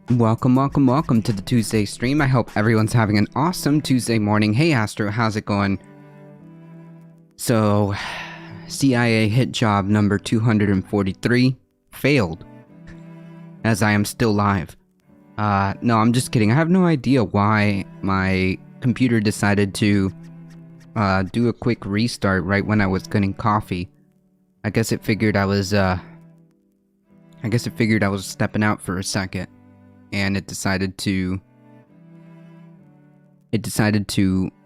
Welcome to the Tuesday stream. I hope everyone's having an awesome Tuesday morning. Hey Astro, how's it going? So, CIA hit job number 243 failed, as I am still live. No, I'm just kidding. I have no idea why my computer decided to do a quick restart right when I was getting coffee. I guess it figured I was stepping out for a second. And it decided to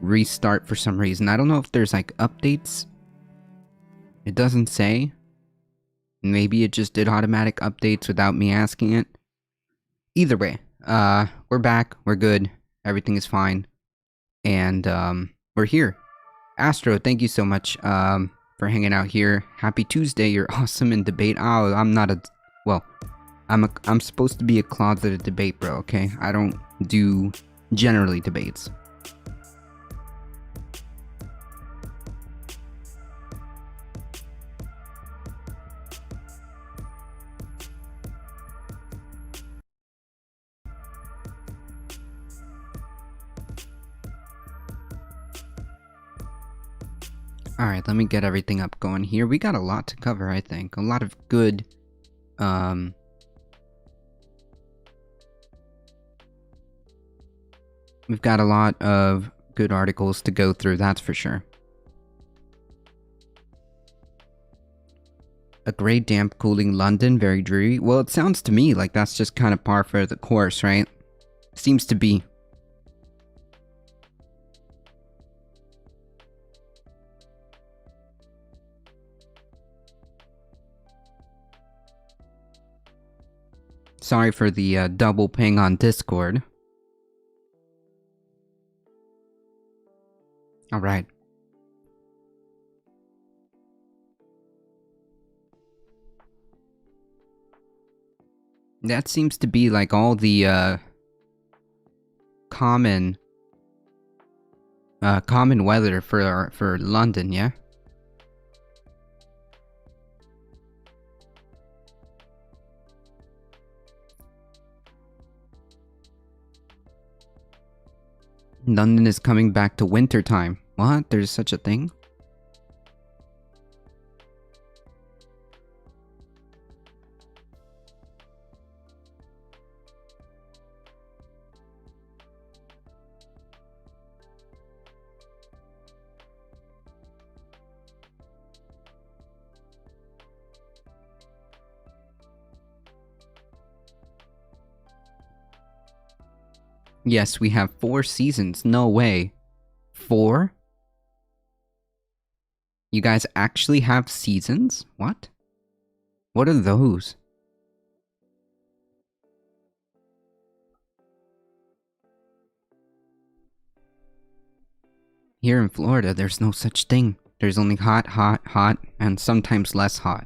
restart for some reason. I don't know if there's like updates It doesn't say. Maybe it just did automatic updates without me asking it. Either way, we're back, we're good, everything is fine, and, we're here. Astro, thank you so much, for hanging out here. Happy Tuesday, you're awesome in debate. Oh, I'm not a, well, I'm supposed to be a closeted debate bro, okay? I don't do generally debates. Alright, let me get everything up going here. We got a lot to cover, I think. A lot of good, we've got a lot of good articles to go through, that's for sure. A grey damp cooling London, very dreary. Well, it sounds to me like that's just kind of par for the course, right? Seems to be. Sorry for the double ping on Discord. Alright. That seems to be like all the common weather for London, yeah? London is coming back to winter time. What? There's such a thing? Yes, we have 4 seasons. No way. 4? You guys actually have seasons? What? What are those? Here in Florida, there's no such thing. There's only hot, hot, hot, and sometimes less hot.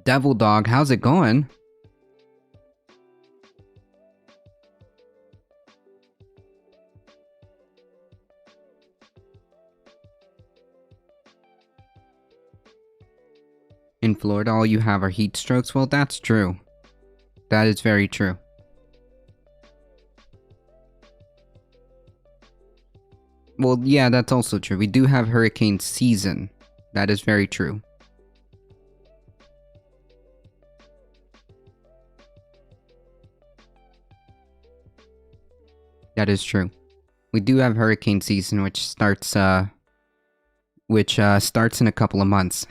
Devil Dog, how's it going? In Florida, all you have are heat strokes? Well, that's true. That is very true. Well, yeah, that's also true. We do have hurricane season. That is very true. That is true. We do have hurricane season, which starts in a couple of months.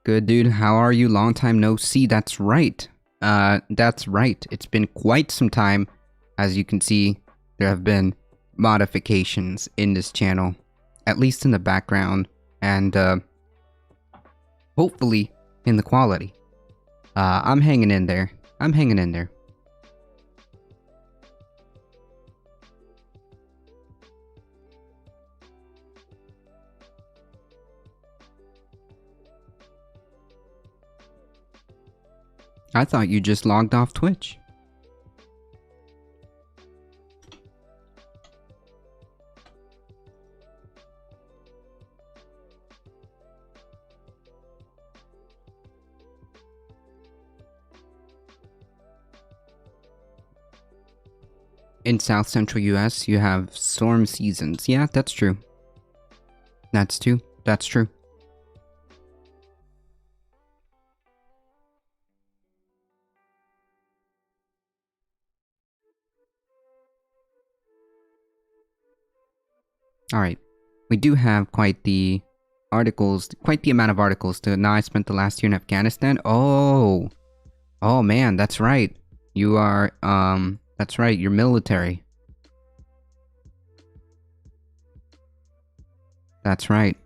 Good, dude. How are you? Long time no see. That's right. That's right. It's been quite some time. As you can see, there have been modifications in this channel, at least in the background, and hopefully in the quality. I'm hanging in there. I'm hanging in there. I thought you just logged off Twitch. In South Central US, you have storm seasons. Yeah, that's true. That's true. That's true. Alright. We do have quite the articles, quite the amount of articles. Now I spent the last year in Afghanistan. Oh. Oh man, that's right. You are, that's right, you're military. That's right.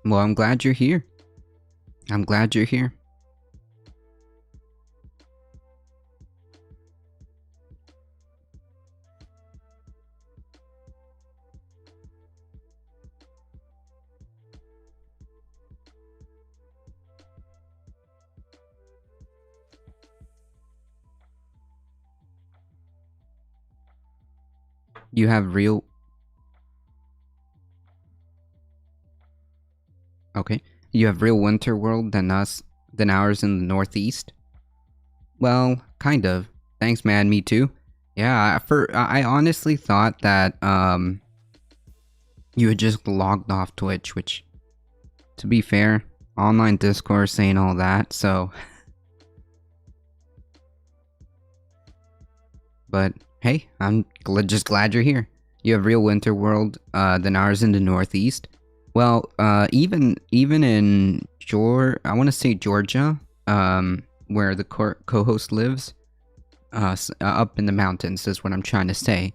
Well, I'm glad you're here. I'm glad you're here. You have real... Okay. You have real winter world than ours in the Northeast? Well, kind of. Thanks, man, me too. Yeah, I honestly thought that, you had just logged off Twitch, which, to be fair, online discourse saying all that, so... But, hey, I'm just glad you're here. You have real winter world, than ours in the Northeast. Well, even in I want to say Georgia, where the co-host lives, up in the mountains is what I'm trying to say.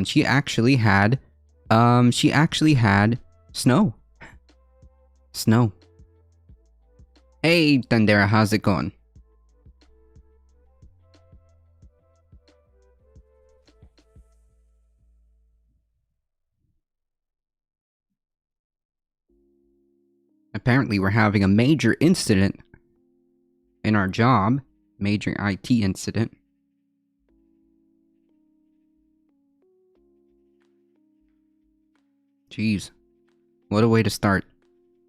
She actually had snow. Snow. Hey, Tandera, how's it going? Apparently, we're having a major incident in our job. Major IT incident. Jeez. What a way to start.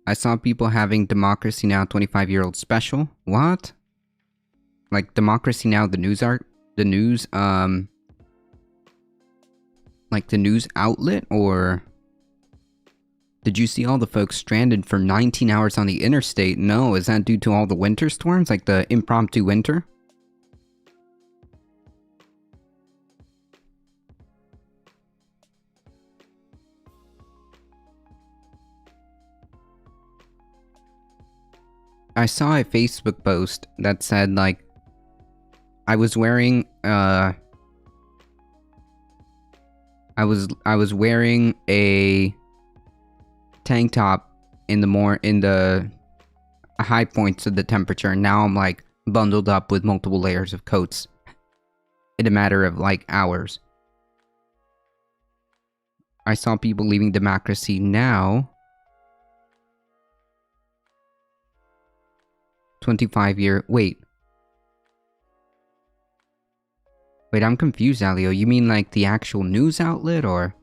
I saw people having Democracy Now! 25-year-old special. What? Like, Democracy Now! The news like the news outlet, or... Did you see all the folks stranded for 19 hours on the interstate? No, is that due to all the winter storms, like the impromptu winter? I saw a Facebook post that said, like, I was wearing, I was wearing a tank top in the high points of the temperature, and now I'm, like, bundled up with multiple layers of coats in a matter of, like, hours. I saw people leaving Democracy Now! 25-year... Wait, I'm confused, Alio. You mean, like, the actual news outlet, or...?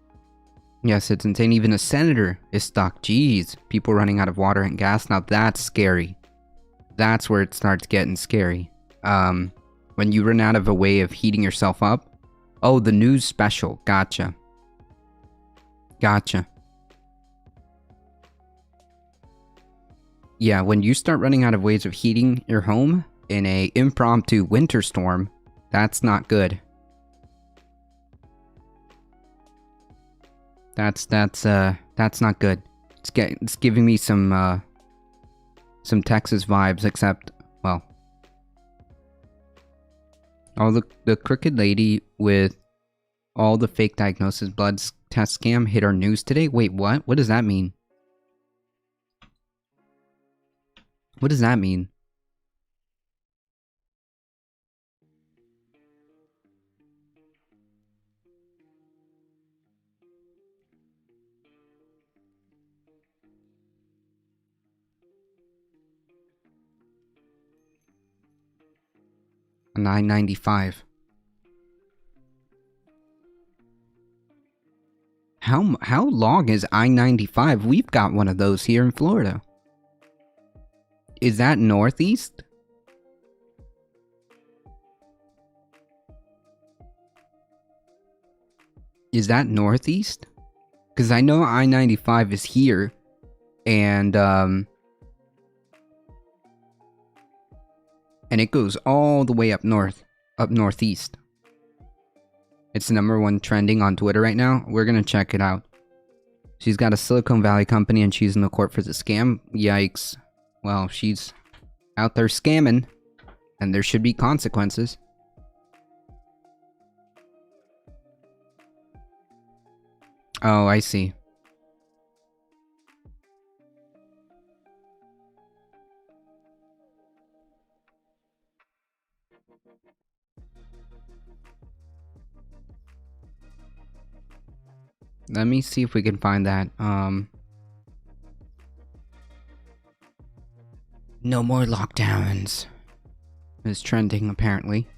Yes, it's insane. Even a senator is stuck. Jeez. People running out of water and gas. Now that's scary. That's where it starts getting scary. When you run out of a way of heating yourself up. Oh, the news special. Gotcha. Gotcha. Yeah, when you start running out of ways of heating your home in a impromptu winter storm, that's not good. That's not good. It's giving me some Texas vibes, except, well, oh, the crooked lady with all the fake diagnosis blood test scam hit our news today. Wait, what? What does that mean? What does that mean? A 995. How long is I-95? We've got one of those here in Florida. Is that northeast? Is that northeast? Because I know I-95 is here, and And it goes all the way up north, up northeast. It's the #1 trending on Twitter right now. We're gonna check it out. She's got a Silicon Valley company and she's in the court for the scam. Yikes. Well, she's out there scamming, and there should be consequences. Oh, I see. Let me see if we can find that. No more lockdowns. It's trending, apparently.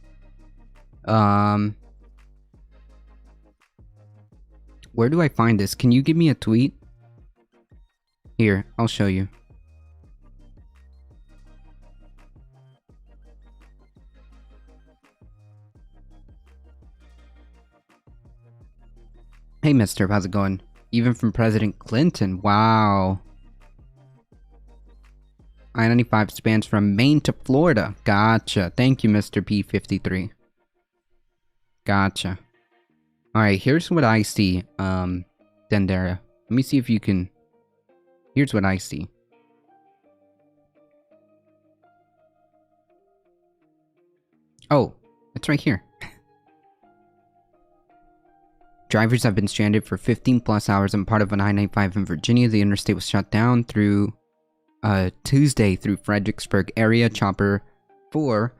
Where do I find this? Can you give me a tweet? Here, I'll show you. Hey, mister, how's it going? Even from President Clinton, wow. I-95 spans from Maine to Florida. Gotcha. Thank you, Mr. P53. Gotcha. Alright, here's what I see, Dendera. Let me see if you can... Here's what I see. Oh, it's right here. Drivers have been stranded for 15 plus hours on part of an I-95 in Virginia. The interstate was shut down through Tuesday through Fredericksburg area. Chopper 4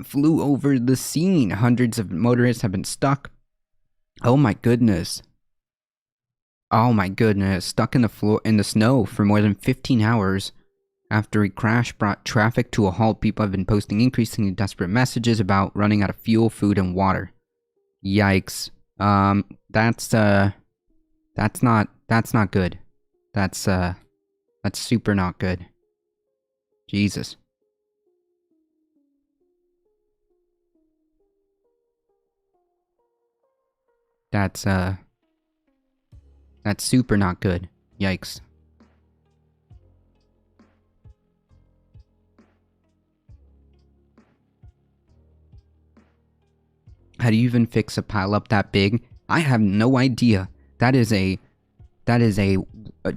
flew over the scene. Hundreds of motorists have been stuck. Oh my goodness. Oh my goodness. Stuck in the snow for more than 15 hours. After a crash brought traffic to a halt, people have been posting increasingly desperate messages about running out of fuel, food, and water. Yikes. That's not good. That's super not good. Jesus. That's super not good. Yikes. How do you even fix a pileup that big? I have no idea. That is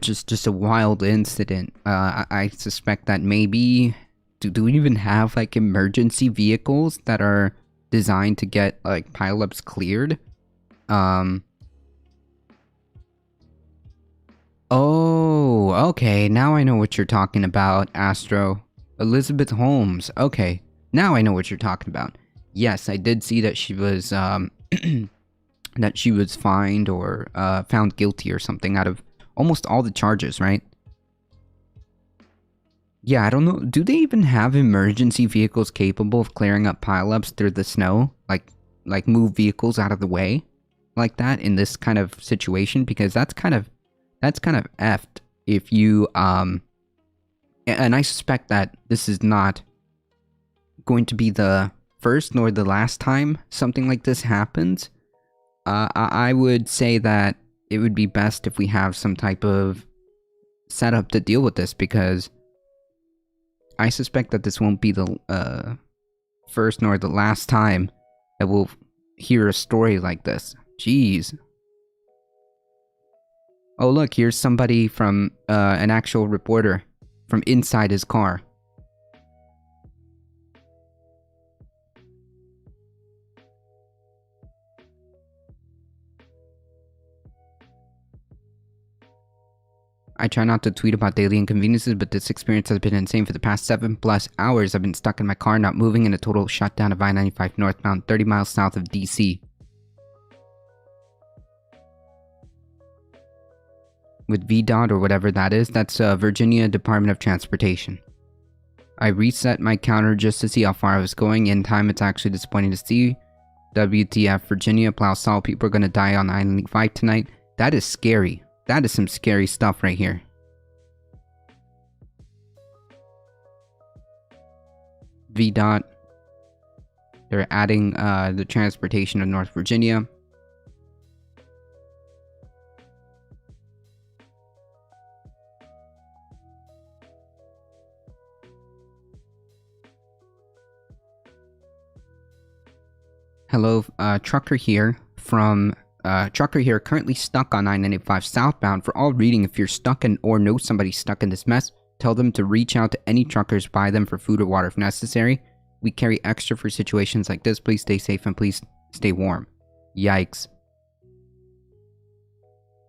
just a wild incident. I suspect that maybe... Do we even have, like, emergency vehicles that are designed to get, like, pileups cleared? Oh, okay. Now I know what you're talking about, Astro. Elizabeth Holmes. Okay. Now I know what you're talking about. Yes, I did see that she was, that she was fined or, found guilty or something out of almost all the charges, right? Yeah, I don't know. Do they even have emergency vehicles capable of clearing up pileups through the snow? Like move vehicles out of the way? Like that in this kind of situation? Because that's kind of effed if you, and I suspect that this is not going to be the first nor the last time something like this happens. I would say that it would be best if we have some type of setup to deal with this, because I suspect that this won't be the first nor the last time that we'll hear a story like this. Jeez. Oh look, here's somebody from an actual reporter from inside his car. I try not to tweet about daily inconveniences, but this experience has been insane. For the past 7+ hours, I've been stuck in my car, not moving, in a total shutdown of I-95 northbound, 30 miles south of DC. With VDOT or whatever that is, that's Virginia Department of Transportation. I reset my counter just to see how far I was going. In time, it's actually disappointing to see. WTF, Virginia, plow salt. People are gonna die on I-95 tonight. That is scary. That is some scary stuff right here. VDOT. They're adding the transportation of North Virginia. Hello, Trucker here from, Trucker here, currently stuck on 995 southbound. For all reading, if you're stuck in or know somebody stuck in this mess, tell them to reach out to any truckers, buy them for food or water if necessary. We carry extra for situations like this. Please stay safe and please stay warm. Yikes.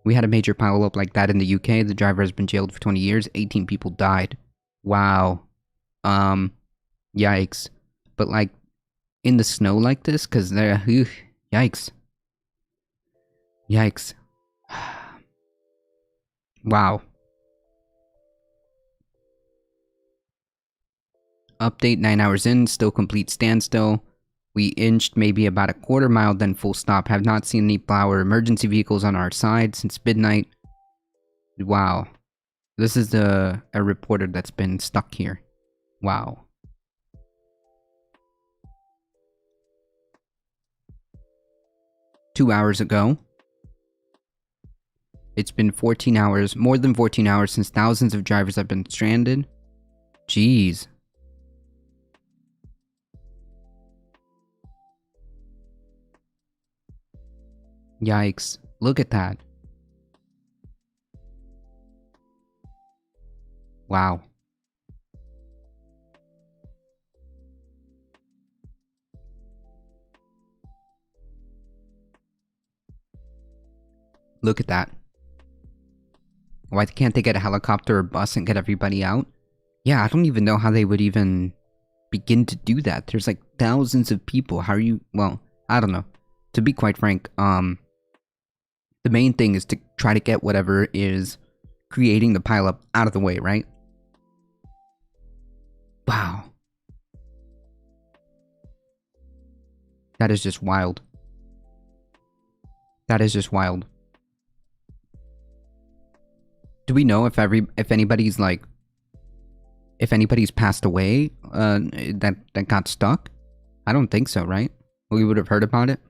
We had a major pileup like that in the UK. The driver has been jailed for 20 years. 18 people died. Wow. Yikes. But like, in the snow like this? Cause they're, yikes. Yikes. Wow. Update 9 hours in, still complete standstill. We inched maybe about a quarter mile, then full stop. Have not seen any plow or emergency vehicles on our side since midnight. Wow. This is a reporter that's been stuck here. Wow. Two hours ago. It's been 14 hours, more than 14 hours since thousands of drivers have been stranded. Jeez. Yikes. Look at that. Wow. Look at that. Why can't they get a helicopter or bus and get everybody out? Yeah, I don't even know how they would even begin to do that. There's like thousands of people. How are you... Well, I don't know. To be quite frank, the main thing is to try to get whatever is creating the pileup out of the way, right? Wow. That is just wild. That is just wild. Do we know if anybody's like... If anybody's passed away, that got stuck? I don't think so, right? We would have heard about it.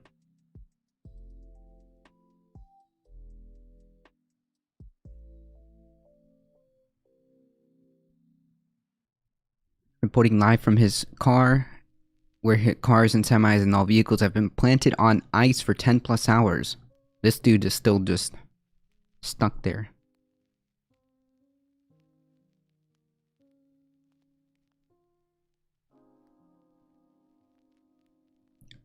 Reporting live from his car, where cars and semis and all vehicles have been planted on ice for 10 plus hours. This dude is still just stuck there.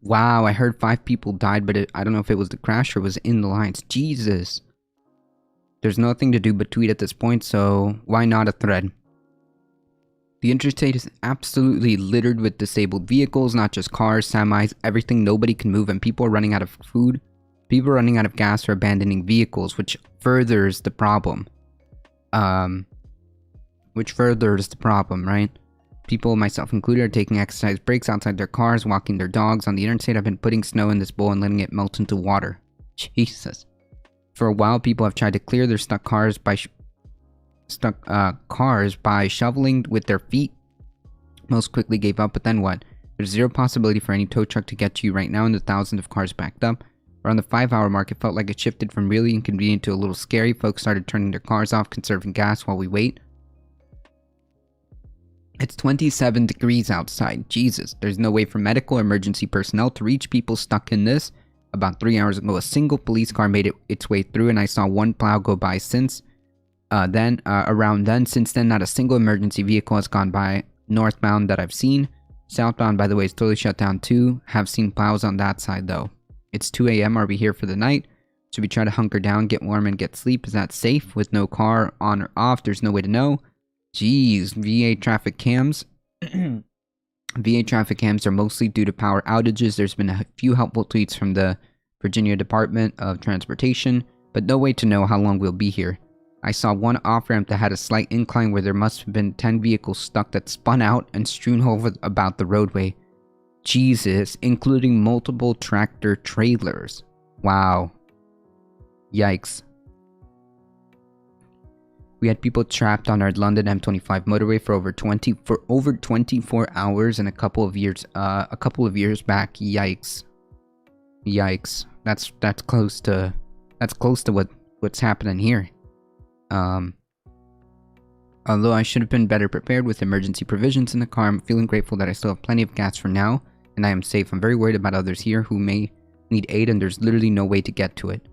Wow, I heard 5 people died, but I don't know if it was the crash or was in the lines. Jesus. There's nothing to do but tweet at this point, so why not a thread? The interstate is absolutely littered with disabled vehicles, not just cars, semis, everything. Nobody can move, and people are running out of food. People are running out of gas or abandoning vehicles, which furthers the problem. Right? People, myself included, are taking exercise breaks outside their cars, walking their dogs. On the interstate, I've been putting snow in this bowl and letting it melt into water. Jesus. For a while, people have tried to clear their stuck cars by shoveling with their feet. Most quickly gave up, but then what? There's zero possibility for any tow truck to get to you right now, and the thousands of cars backed up. Around the 5-hour mark, it felt like it shifted from really inconvenient to a little scary. Folks started turning their cars off, conserving gas while we wait. It's 27 degrees outside. Jesus, there's no way for medical or emergency personnel to reach people stuck in this. About 3 hours ago, a single police car made its way through, and I saw one plow go by since. Since then, not a single emergency vehicle has gone by northbound that I've seen. Southbound, by the way, is totally shut down too. Have seen plows on that side though. It's 2 a.m. Are we here for the night? Should we try to hunker down, get warm, and get sleep? Is that safe? With no car on or off, there's no way to know. Jeez, VA traffic cams. VA traffic cams are mostly due to power outages. There's been a few helpful tweets from the Virginia Department of Transportation, but no way to know how long we'll be here. I saw one off-ramp that had a slight incline where there must have been 10 vehicles stuck that spun out and strewn over about the roadway. Jesus, including multiple tractor trailers. Wow. Yikes. We had people trapped on our London M25 motorway for over 24 hours in a couple of years back. Yikes. Yikes. That's close to what's happening here. Although I should have been better prepared with emergency provisions in the car, I'm feeling grateful that I still have plenty of gas for now and I am safe. I'm very worried about others here who may need aid, and there's literally no way to get to it.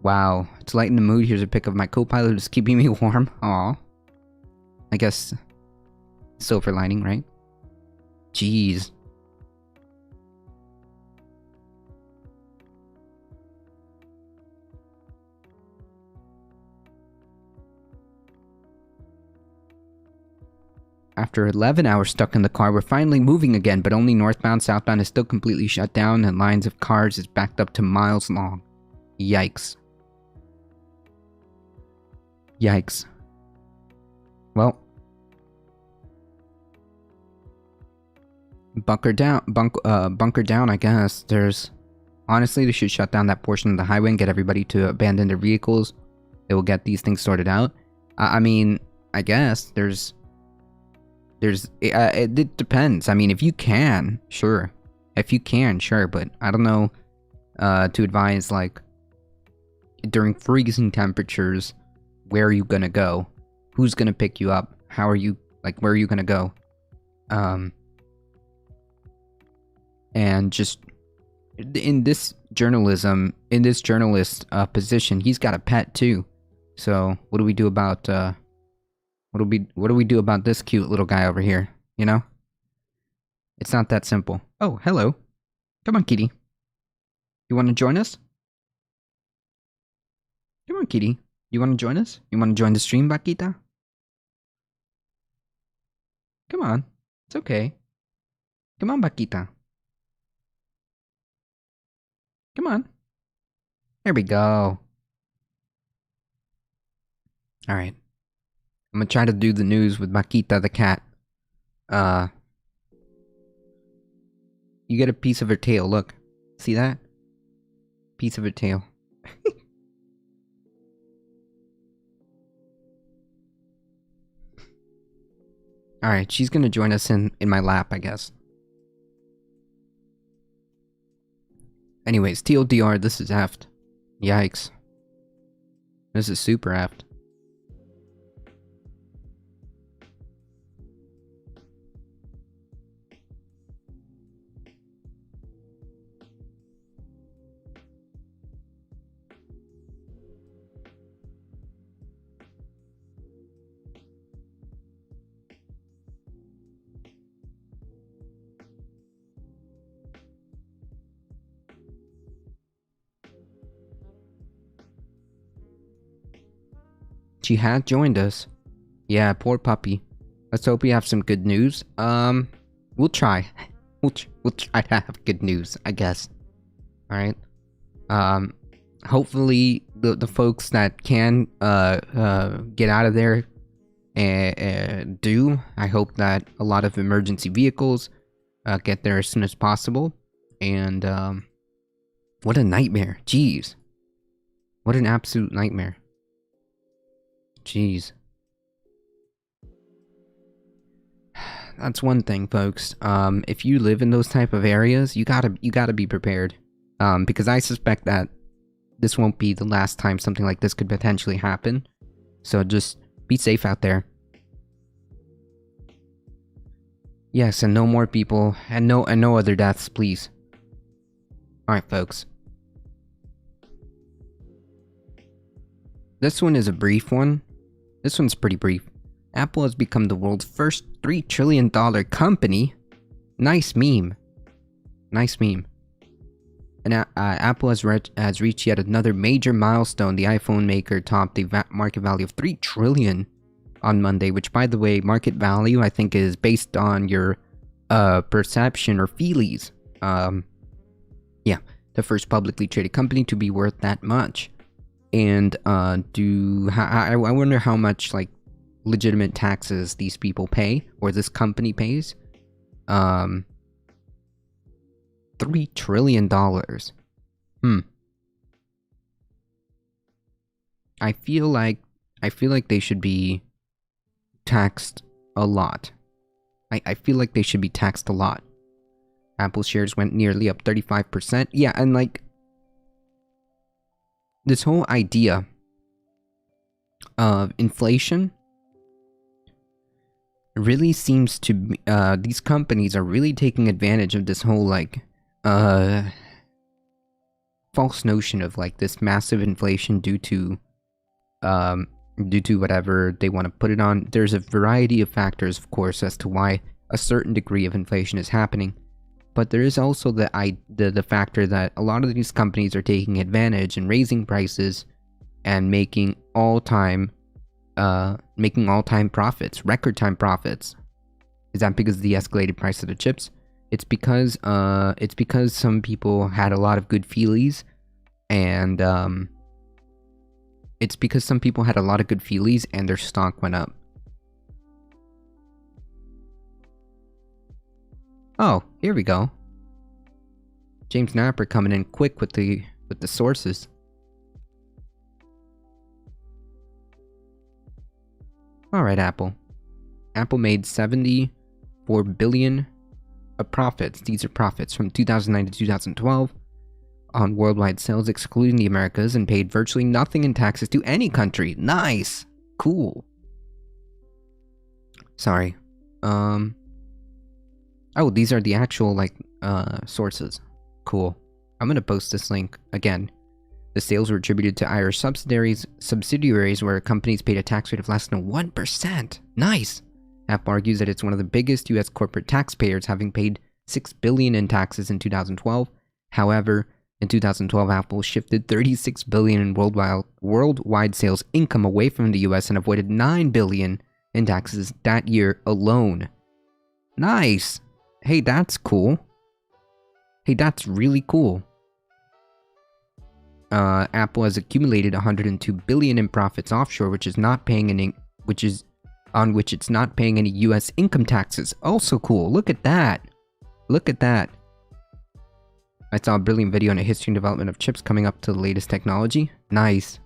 Wow. To lighten the mood, here's a pic of my co-pilot who's keeping me warm. Aw. I guess... silver lining, right? Jeez. After 11 hours stuck in the car, we're finally moving again, but only northbound. Southbound is still completely shut down, and lines of cars is backed up to miles long. Yikes. Yikes. Well. Bunker down, I guess. Honestly, they should shut down that portion of the highway and get everybody to abandon their vehicles. They will get these things sorted out. I mean, I guess it depends. I mean, if you can, sure. If you can, sure, but I don't know to advise, like, during freezing temperatures, where are you gonna go? Who's gonna pick you up? How are you, like, where are you gonna go? And just, in this journalist position, he's got a pet too. So, what do we do about, what do we do about this cute little guy over here, you know? It's not that simple. Oh, hello. Come on, kitty. You want to join us? Come on, kitty. You want to join us? You want to join the stream, Vaquita? Come on. It's okay. Come on, Vaquita. Come on. There we go. Alright. I'm gonna try to do the news with Vaquita the cat. You get a piece of her tail, look. See that? Piece of her tail. Alright, she's gonna join us in my lap, I guess. Anyways, TLDR, this is effed. Yikes. This is super effed. She had joined us. Yeah, poor puppy. Let's hope we have some good news. We'll try. We'll try to have good news, I guess. Alright. Hopefully the folks that can get out of there do. I hope that a lot of emergency vehicles get there as soon as possible. And what a nightmare. Jeez. What an absolute nightmare. Jeez. That's one thing, folks. If you live in those type of areas, you gotta be prepared. Because I suspect that this won't be the last time something like this could potentially happen. So just be safe out there. Yes, and no more people, and no other deaths, please. Alright, folks. This one is a brief one. This one's pretty brief. Apple has become the world's first $3 trillion company. Nice meme. Nice meme. And Apple has reached yet another major milestone. The iPhone maker topped the market value of $3 trillion on Monday, which, by the way, market value, I think, is based on your perception or feelies. Yeah, the first publicly traded company to be worth that much. And I wonder how much, like, legitimate taxes these people pay, or this company pays. $3 trillion. I feel like they should be taxed a lot. I feel like they should be taxed a lot. Apple shares went nearly up 35%. Yeah, and like, this whole idea of inflation, really seems to be, these companies are really taking advantage of this whole, like, false notion of, like, this massive inflation due to whatever they want to put it on. There's a variety of factors, of course, as to why a certain degree of inflation is happening. But there is also the factor that a lot of these companies are taking advantage and raising prices and making all-time profits, record-time profits. Is that because of the escalated price of the chips? It's because some people had a lot of good feelies, and their stock went up. Oh, here we go. James Napper coming in quick with the sources. Alright, Apple. Apple made $74 billion of profits. These are profits from 2009 to 2012 on worldwide sales, excluding the Americas, and paid virtually nothing in taxes to any country. Nice! Cool. Sorry. Oh, these are the actual, like, sources. Cool. I'm gonna post this link again. The sales were attributed to Irish subsidiaries where companies paid a tax rate of less than 1%. Nice! Apple argues that it's one of the biggest US corporate taxpayers, having paid $6 billion in taxes in 2012. However, in 2012, Apple shifted $36 billion in worldwide sales income away from the US and avoided $9 billion in taxes that year alone. Nice! Hey, that's cool. Hey, that's really cool. Apple has accumulated $102 billion in profits offshore, which it's not paying any US income taxes. Also cool. Look at that. Look at that. I saw a brilliant video on a history and development of chips coming up to the latest technology. Nice.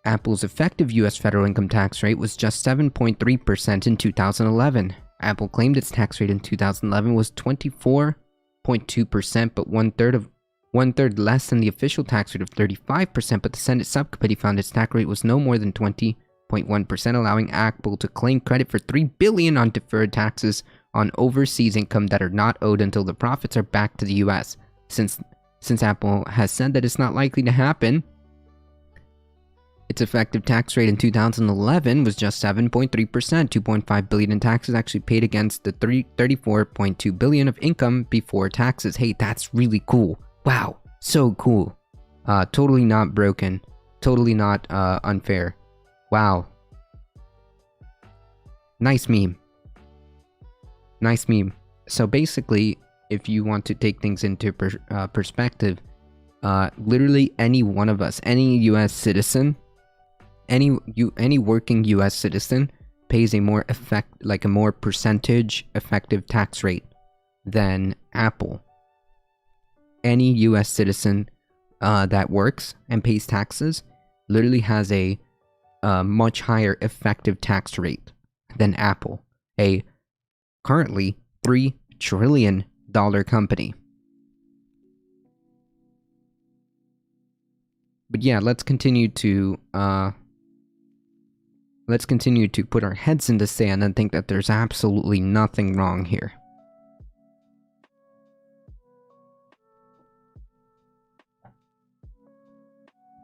Apple's effective US federal income tax rate was just 7.3% in 2011. Apple claimed its tax rate in 2011 was 24.2%, but one third less than the official tax rate of 35%, but the Senate subcommittee found its tax rate was no more than 20.1%, allowing Apple to claim credit for $3 billion on deferred taxes on overseas income that are not owed until the profits are back to the US. Since Apple has said that it's not likely to happen, its effective tax rate in 2011 was just 7.3%. $2.5 billion in taxes actually paid against the $34.2 billion of income before taxes. Hey, that's really cool. Wow, so cool. Totally not broken. Totally not unfair. Wow. Nice meme. Nice meme. So basically, if you want to take things into perspective, literally any one of us, any US citizen, any working US citizen pays a more percentage effective tax rate than Apple. Any US citizen that works and pays taxes literally has a much higher effective tax rate than Apple, a currently $3 trillion company. But yeah, let's continue to put our heads in the sand and think that there's absolutely nothing wrong here.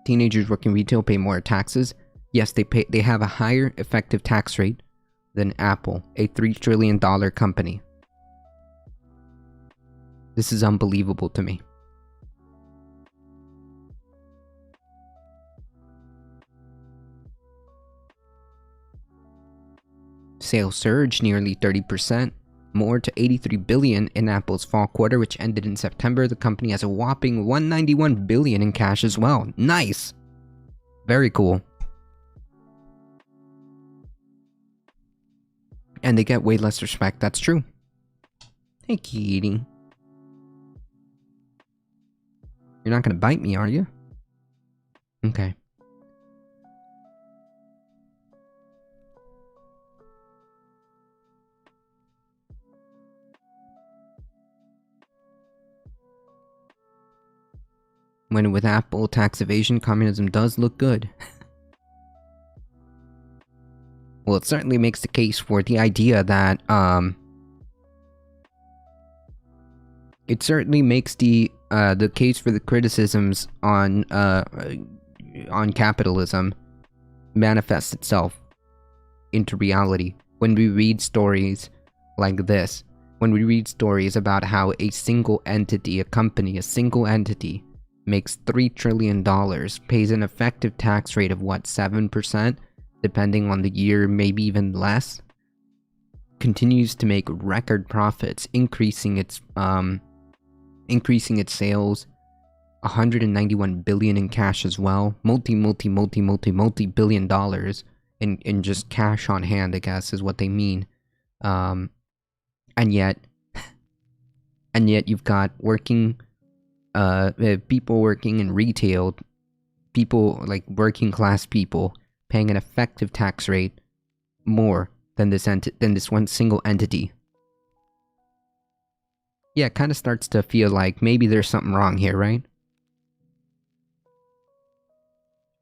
Teenagers working retail pay more taxes. Yes, they have a higher effective tax rate than Apple, a $3 trillion company. This is unbelievable to me. Sales surged nearly 30%, more to $83 billion in Apple's fall quarter, which ended in September. The company has a whopping $191 billion in cash as well. Nice! Very cool. And they get way less respect, that's true. Hey, kitty. You're not gonna bite me, are you? Okay. When with Apple tax evasion, communism does look good. it certainly makes the case for the idea that, it certainly makes the case for the criticisms on capitalism manifest itself into reality when we read stories like this. When we read stories about how a single entity, a single entity, makes $3 trillion, pays an effective tax rate of what, 7%, depending on the year, maybe even less, continues to make record profits, increasing its sales, 191 billion in cash as well, multi-billion dollars in just cash on hand, I guess is what they mean. And yet you've got people working in retail, people like working class people paying an effective tax rate more than this one single entity. Yeah, it kind of starts to feel like maybe there's something wrong here, right?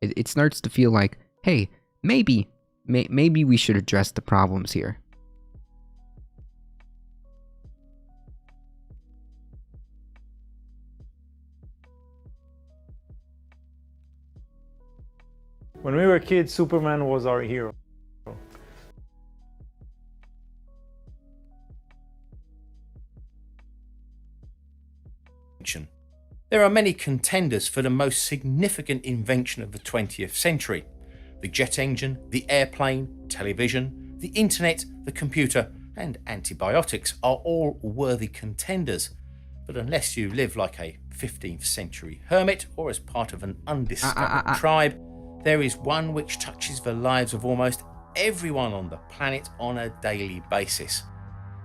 It starts to feel like, hey, maybe we should address the problems here. When we were kids, Superman was our hero. There are many contenders for the most significant invention of the 20th century. The jet engine, the airplane, television, the internet, the computer, and antibiotics are all worthy contenders. But unless you live like a 15th century hermit or as part of an undiscovered tribe, there is one which touches the lives of almost everyone on the planet on a daily basis.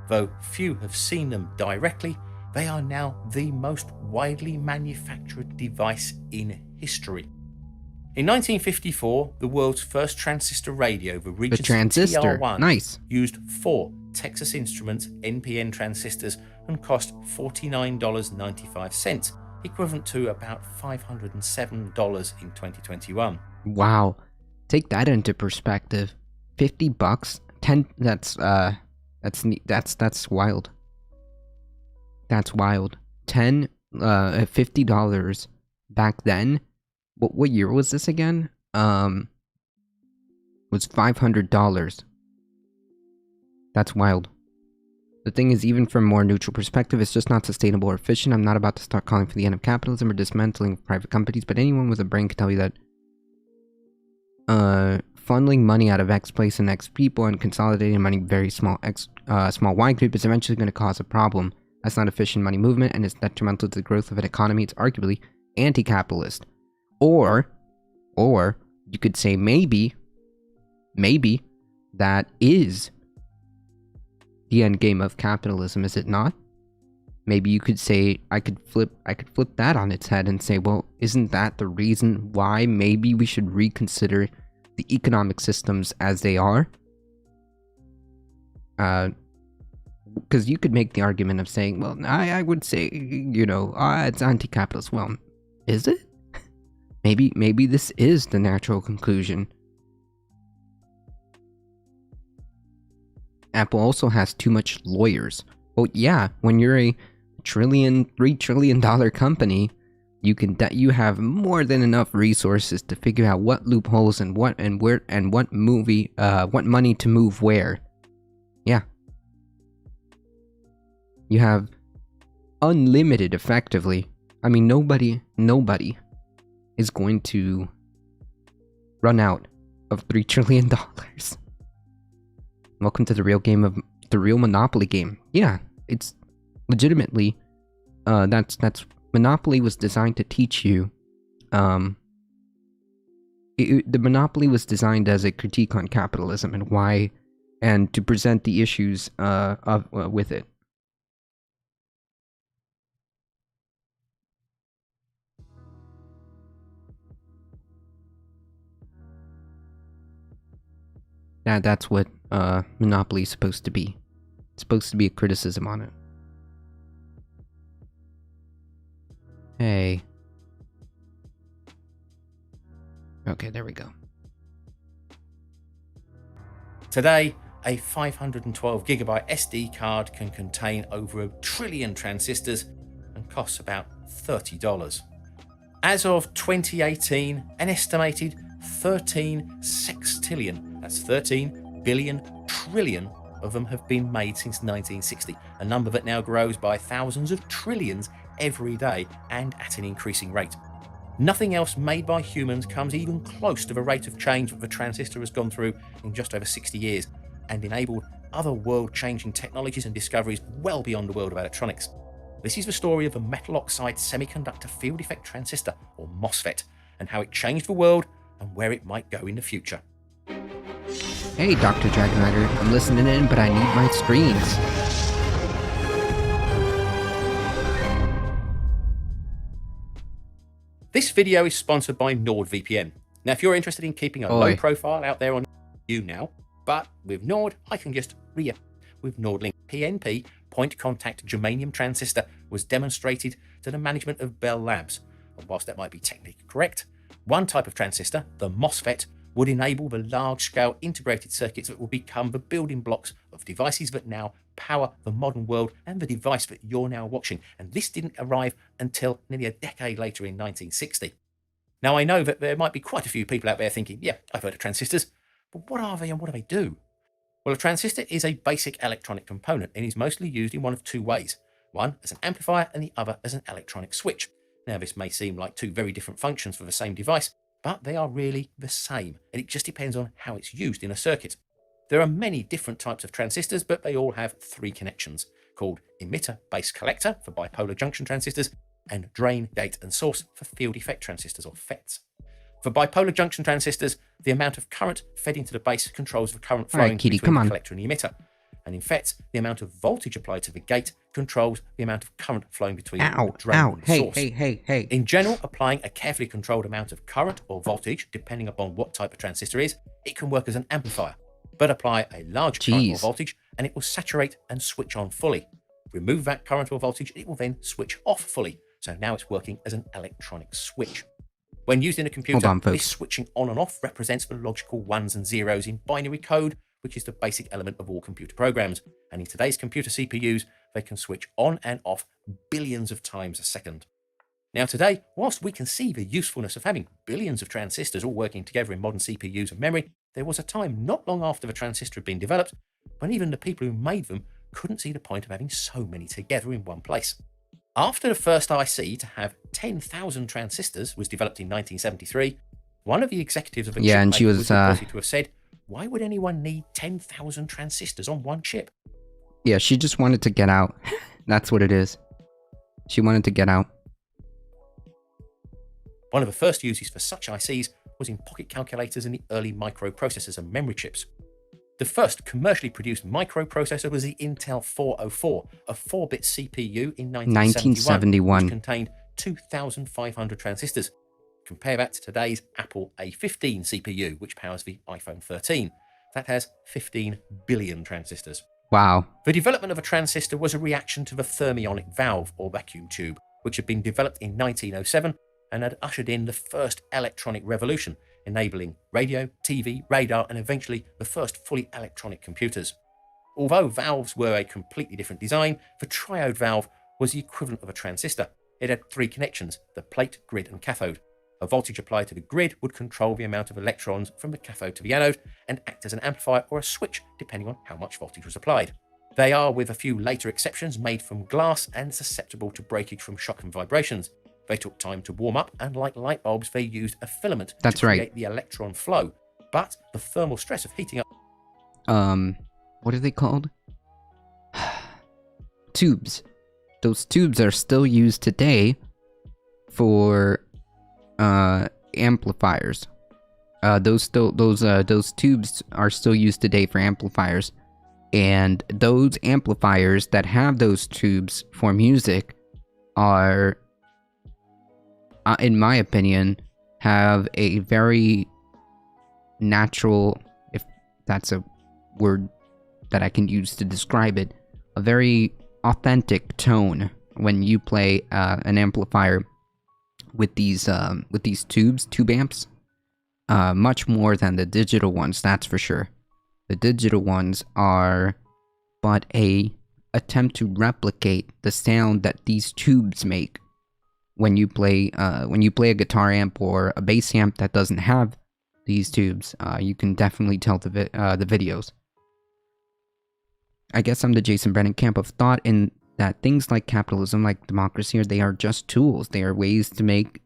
Though few have seen them directly, they are now the most widely manufactured device in history. In 1954, the world's first transistor radio, the Regency Transistor, TR1, nice, used 4 Texas Instruments NPN transistors and cost $49.95, equivalent to about $507 in 2021. Wow, take that into perspective. $50, 10. That's wild. That's wild. $50 back then. What year was this again? Was $500. That's wild. The thing is, even from a more neutral perspective, it's just not sustainable or efficient. I'm not about to start calling for the end of capitalism or dismantling private companies, but anyone with a brain can tell you that funneling money out of X place and X people and consolidating money in very small Y group is eventually going to cause a problem. That's not efficient money movement and is detrimental to the growth of an economy. It's arguably anti-capitalist. Or you could say maybe that is the end game of capitalism, is it not? Maybe you could say, I could flip that on its head and say, well, isn't that the reason why maybe we should reconsider the economic systems as they are? Because you could make the argument of saying, well, I would say, it's anti-capitalist. Well, is it? Maybe this is the natural conclusion. Apple also has too much lawyers. Well, yeah, when you're a $3 trillion company, you have more than enough resources to figure out what loopholes and what money to move where. Yeah. You have unlimited, effectively. I mean, nobody is going to run out of $3 trillion. Welcome to the real Monopoly game. Yeah, it's legitimately, that's Monopoly was designed to teach you, the Monopoly was designed as a critique on capitalism and why, and to present the issues with it. That's what Monopoly is supposed to be. It's supposed to be a criticism on it. Hey. Okay, there we go. Today, a 512GB SD card can contain over 1 trillion transistors and costs about $30. As of 2018, an estimated 13 sextillion, that's 13 billion trillion of them have been made since 1960, a number that now grows by thousands of trillions every day and at an increasing rate. Nothing else made by humans comes even close to the rate of change that the transistor has gone through in just over 60 years and enabled other world-changing technologies and discoveries well beyond the world of electronics. This is the story of a metal oxide semiconductor field effect transistor, or MOSFET, and how it changed the world and where it might go in the future. Hey, Dr. Dragonrider, I'm listening in, but I need my screens. This video is sponsored by NordVPN. Now, if you're interested in keeping a low profile out there on you now, but with Nord, I can just with NordLink PNP, point contact germanium transistor, was demonstrated to the management of Bell Labs. And whilst that might be technically correct, one type of transistor, the MOSFET, would enable the large-scale integrated circuits that will become the building blocks of devices that now power the modern world and the device that you're now watching. And this didn't arrive until nearly a decade later in 1960. Now, I know that there might be quite a few people out there thinking, yeah, I've heard of transistors, but what are they and what do they do? Well, a transistor is a basic electronic component and is mostly used in one of two ways. One as an amplifier and the other as an electronic switch. Now, this may seem like two very different functions for the same device, but they are really the same, and it just depends on how it's used in a circuit. There are many different types of transistors, but they all have three connections, called emitter, base, collector for bipolar junction transistors, and drain, gate, and source for field effect transistors, or FETs. For bipolar junction transistors, the amount of current fed into the base controls the current flowing between the collector and the emitter. And in FETs, the amount of voltage applied to the gate controls the amount of current flowing between the drain and the source. Hey. In general, applying a carefully controlled amount of current or voltage, depending upon what type of transistor is, it can work as an amplifier. But apply a large current or voltage and it will saturate and switch on fully. Remove that current or voltage, it will then switch off fully. So now it's working as an electronic switch. When used in a computer, this switching on and off represents the logical ones and zeros in binary code, which is the basic element of all computer programs. And in today's computer CPUs, they can switch on and off billions of times a second. Now today, whilst we can see the usefulness of having billions of transistors all working together in modern CPUs and memory, there was a time not long after the transistor had been developed when even the people who made them couldn't see the point of having so many together in one place. After the first IC to have 10,000 transistors was developed in 1973, one of the executives of a chip maker was reported to have said, "Why would anyone need 10,000 transistors on one chip?" Yeah, she just wanted to get out. That's what it is. She wanted to get out. One of the first uses for such ICs was in pocket calculators and the early microprocessors and memory chips. The first commercially produced microprocessor was the Intel 404, a 4-bit CPU in 1971, which contained 2,500 transistors. Compare that to today's Apple A15 CPU, which powers the iPhone 13. That has 15 billion transistors. Wow. The development of a transistor was a reaction to the thermionic valve, or vacuum tube, which had been developed in 1907 and had ushered in the first electronic revolution, enabling radio, TV, radar, and eventually the first fully electronic computers. Although valves were a completely different design, the Triode Valve was the equivalent of a transistor. It had three connections, the plate, grid, and cathode. A voltage applied to the grid would control the amount of electrons from the cathode to the anode and act as an amplifier or a switch, depending on how much voltage was applied. They are, with a few later exceptions, made from glass and susceptible to breakage from shock and vibrations. They took time to warm up, and like light bulbs, they used a filament to create the electron flow. But the thermal stress of heating up... what are they called? Tubes. Those tubes are still used today for amplifiers. Those tubes are still used today for amplifiers. And those amplifiers that have those tubes for music are, in my opinion, have a very natural, if that's a word that I can use to describe it, a very authentic tone when you play an amplifier with these tube amps, much more than the digital ones, that's for sure. The digital ones are but a attempt to replicate the sound that these tubes make when you play a guitar amp or a bass amp that doesn't have these tubes. You can definitely tell the videos. I guess I'm the Jason Brennan camp of thought in that things like capitalism, like democracy, they are just tools. They are ways to make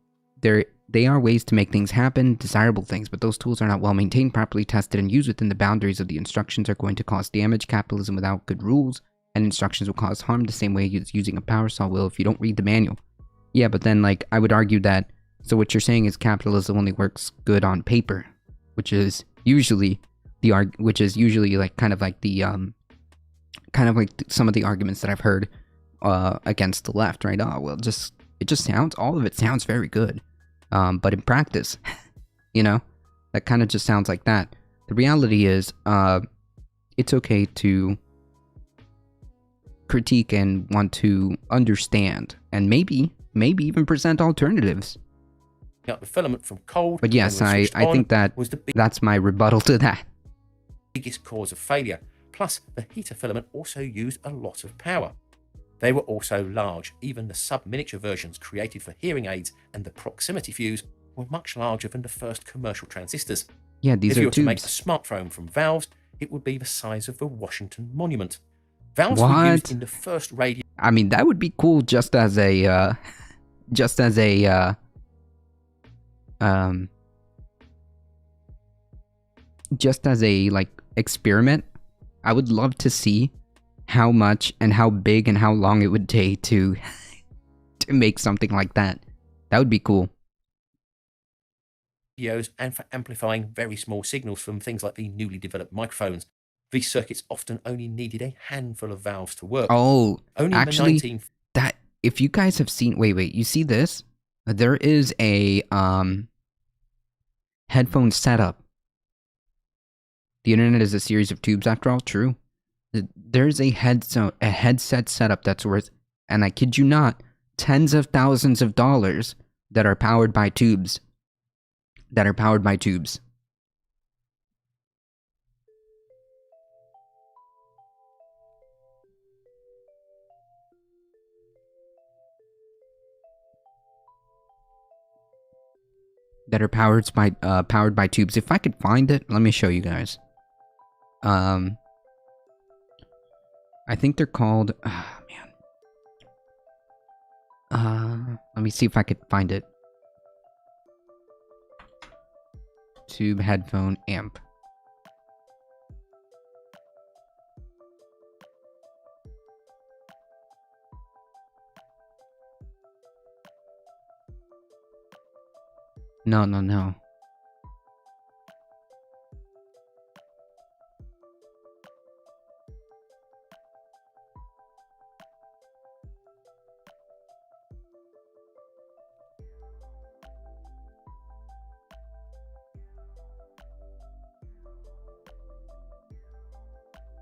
things happen, desirable things, but those tools are not well maintained, properly tested, and used within the boundaries of the instructions are going to cause damage. Capitalism without good rules and instructions will cause harm the same way as using a power saw will if you don't read the manual. Yeah, but then, like, I would argue that, so what you're saying is capitalism only works good on paper, which is usually like kind of like some of the arguments that I've heard against the left, right? Oh, well, all of it sounds very good. But in practice, that kind of just sounds like that. The reality is, it's okay to critique and want to understand, and maybe even present alternatives. Out the filament from cold. But yes, I think that's my rebuttal to that. Biggest cause of failure. Plus, the heater filament also used a lot of power. They were also large. Even the sub-miniature versions created for hearing aids and the proximity fuse were much larger than the first commercial transistors. Yeah, these if are you were tubes. to make a smartphone from valves, it would be the size of the Washington Monument. Valves What? were used in the first radio. I mean, that would be cool just as a like experiment. I would love to see how much and how big and how long it would take to make something like that. That would be cool. And for amplifying very small signals from things like the newly developed microphones. These circuits often only needed a handful of valves to work. Oh, only actually, that if you guys have seen, wait, you see this? There is a headphone setup. The internet is a series of tubes, after all. True. There's a headset setup that's worth, and I kid you not, tens of thousands of dollars that are powered by tubes. That are powered by tubes. That are powered by tubes. If I could find it, let me show you guys. I think they're called. Oh, man. Let me see if I could find it. Tube headphone amp. No.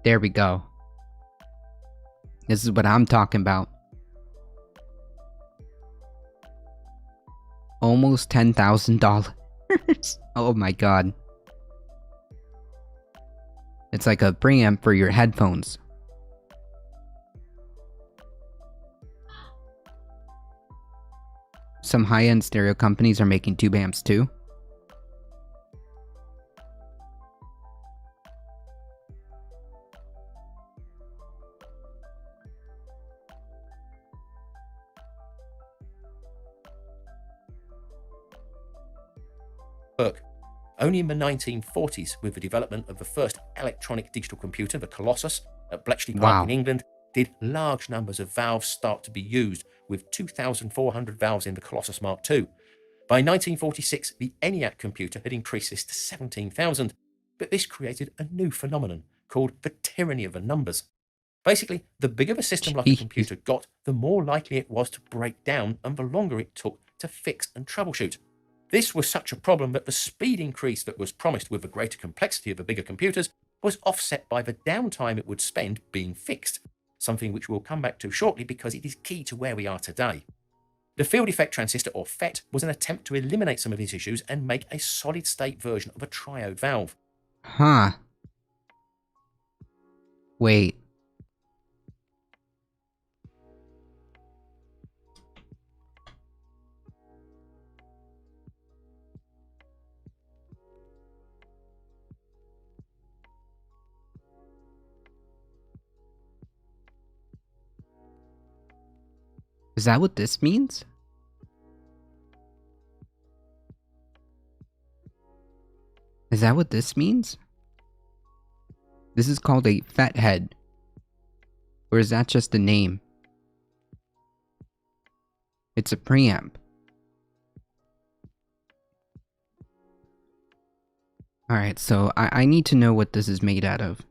There we go. This is what I'm talking about. Almost $10,000. Oh my god. It's like a preamp for your headphones. Some high-end stereo companies are making tube amps too. Only in the 1940s, with the development of the first electronic digital computer, the Colossus, at Bletchley Park in England, did large numbers of valves start to be used, with 2,400 valves in the Colossus Mark II. By 1946, the ENIAC computer had increased this to 17,000, but this created a new phenomenon called the tyranny of the numbers. Basically, the bigger the system like a computer got, the more likely it was to break down and the longer it took to fix and troubleshoot. This was such a problem that the speed increase that was promised with the greater complexity of the bigger computers was offset by the downtime it would spend being fixed, something which we'll come back to shortly because it is key to where we are today. The field effect transistor, or FET, was an attempt to eliminate some of these issues and make a solid-state version of a triode valve. Huh. Wait. Is that what this means? Is that what this means? This is called a fathead. Or is that just a name? It's a preamp. Alright, so I need to know what this is made out of.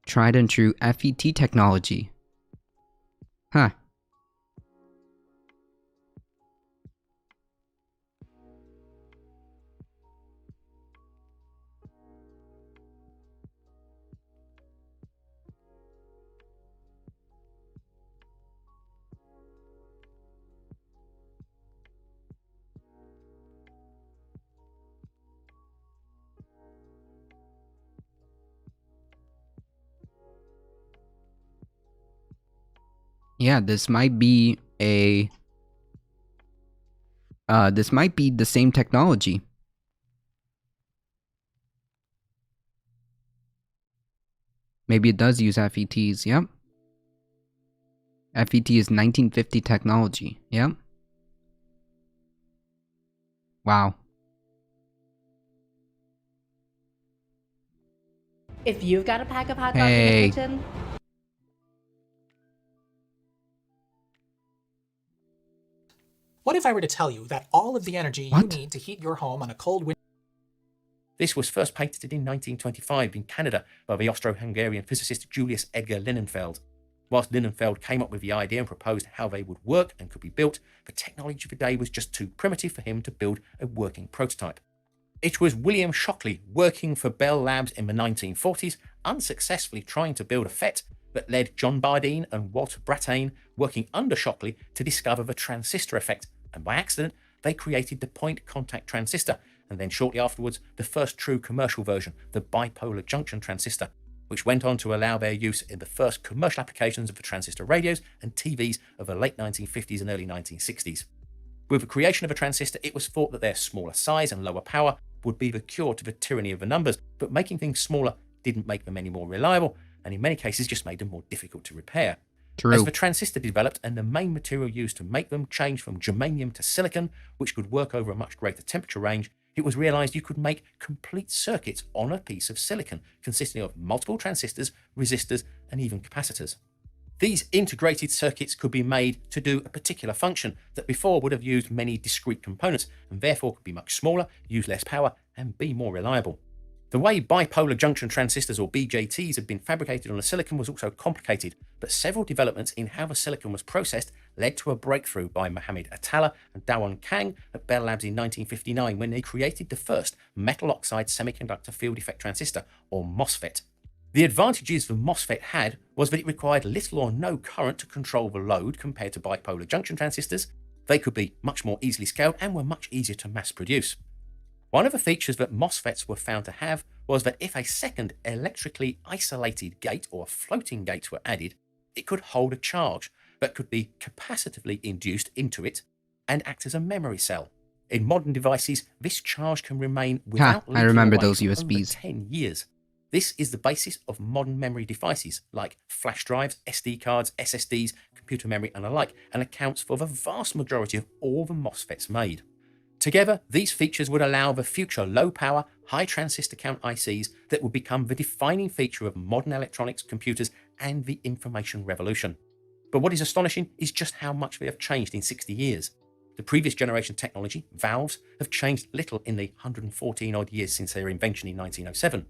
Tried and true FET technology. Huh. Yeah, this might be a... this might be the same technology. Maybe it does use FETs, yep. FET is 1950 technology, yep. Wow. If you've got a pack of hot dogs Hey. in the kitchen, What if I were to tell you that all of the energy What? you need to heat your home on a cold winter This was first patented in 1925 in Canada by the Austro-Hungarian physicist Julius Edgar Lindenfeld. Whilst Lindenfeld came up with the idea and proposed how they would work and could be built, the technology of the day was just too primitive for him to build a working prototype. It was William Shockley, working for Bell Labs in the 1940s, unsuccessfully trying to build a FET, that led John Bardeen and Walter Brattain, working under Shockley, to discover the transistor effect, and by accident, they created the point contact transistor, and then shortly afterwards, the first true commercial version, the bipolar junction transistor, which went on to allow their use in the first commercial applications of the transistor radios and TVs of the late 1950s and early 1960s. With the creation of a transistor, it was thought that their smaller size and lower power would be the cure to the tyranny of the numbers, but making things smaller didn't make them any more reliable, and in many cases just made them more difficult to repair. True. As the transistor developed and the main material used to make them changed from germanium to silicon, which could work over a much greater temperature range, it was realized you could make complete circuits on a piece of silicon, consisting of multiple transistors, resistors, and even capacitors. These integrated circuits could be made to do a particular function that before would have used many discrete components, and therefore could be much smaller, use less power, and be more reliable. The way bipolar junction transistors, or BJTs, had been fabricated on the silicon was also complicated, but several developments in how the silicon was processed led to a breakthrough by Mohammed Atalla and Dawon Kang at Bell Labs in 1959 when they created the first metal oxide semiconductor field effect transistor, or MOSFET. The advantages the MOSFET had was that it required little or no current to control the load compared to bipolar junction transistors. They could be much more easily scaled and were much easier to mass produce. One of the features that MOSFETs were found to have was that if a second electrically isolated gate or floating gate were added, it could hold a charge that could be capacitively induced into it and act as a memory cell. In modern devices, this charge can remain without I remember leaking away those for over USBs. 10 years. This is the basis of modern memory devices like flash drives, SD cards, SSDs, computer memory and the like, and accounts for the vast majority of all the MOSFETs made. Together, these features would allow the future low-power, high transistor count ICs that would become the defining feature of modern electronics, computers, and the information revolution. But what is astonishing is just how much they have changed in 60 years. The previous generation technology, valves, have changed little in the 114 odd years since their invention in 1907.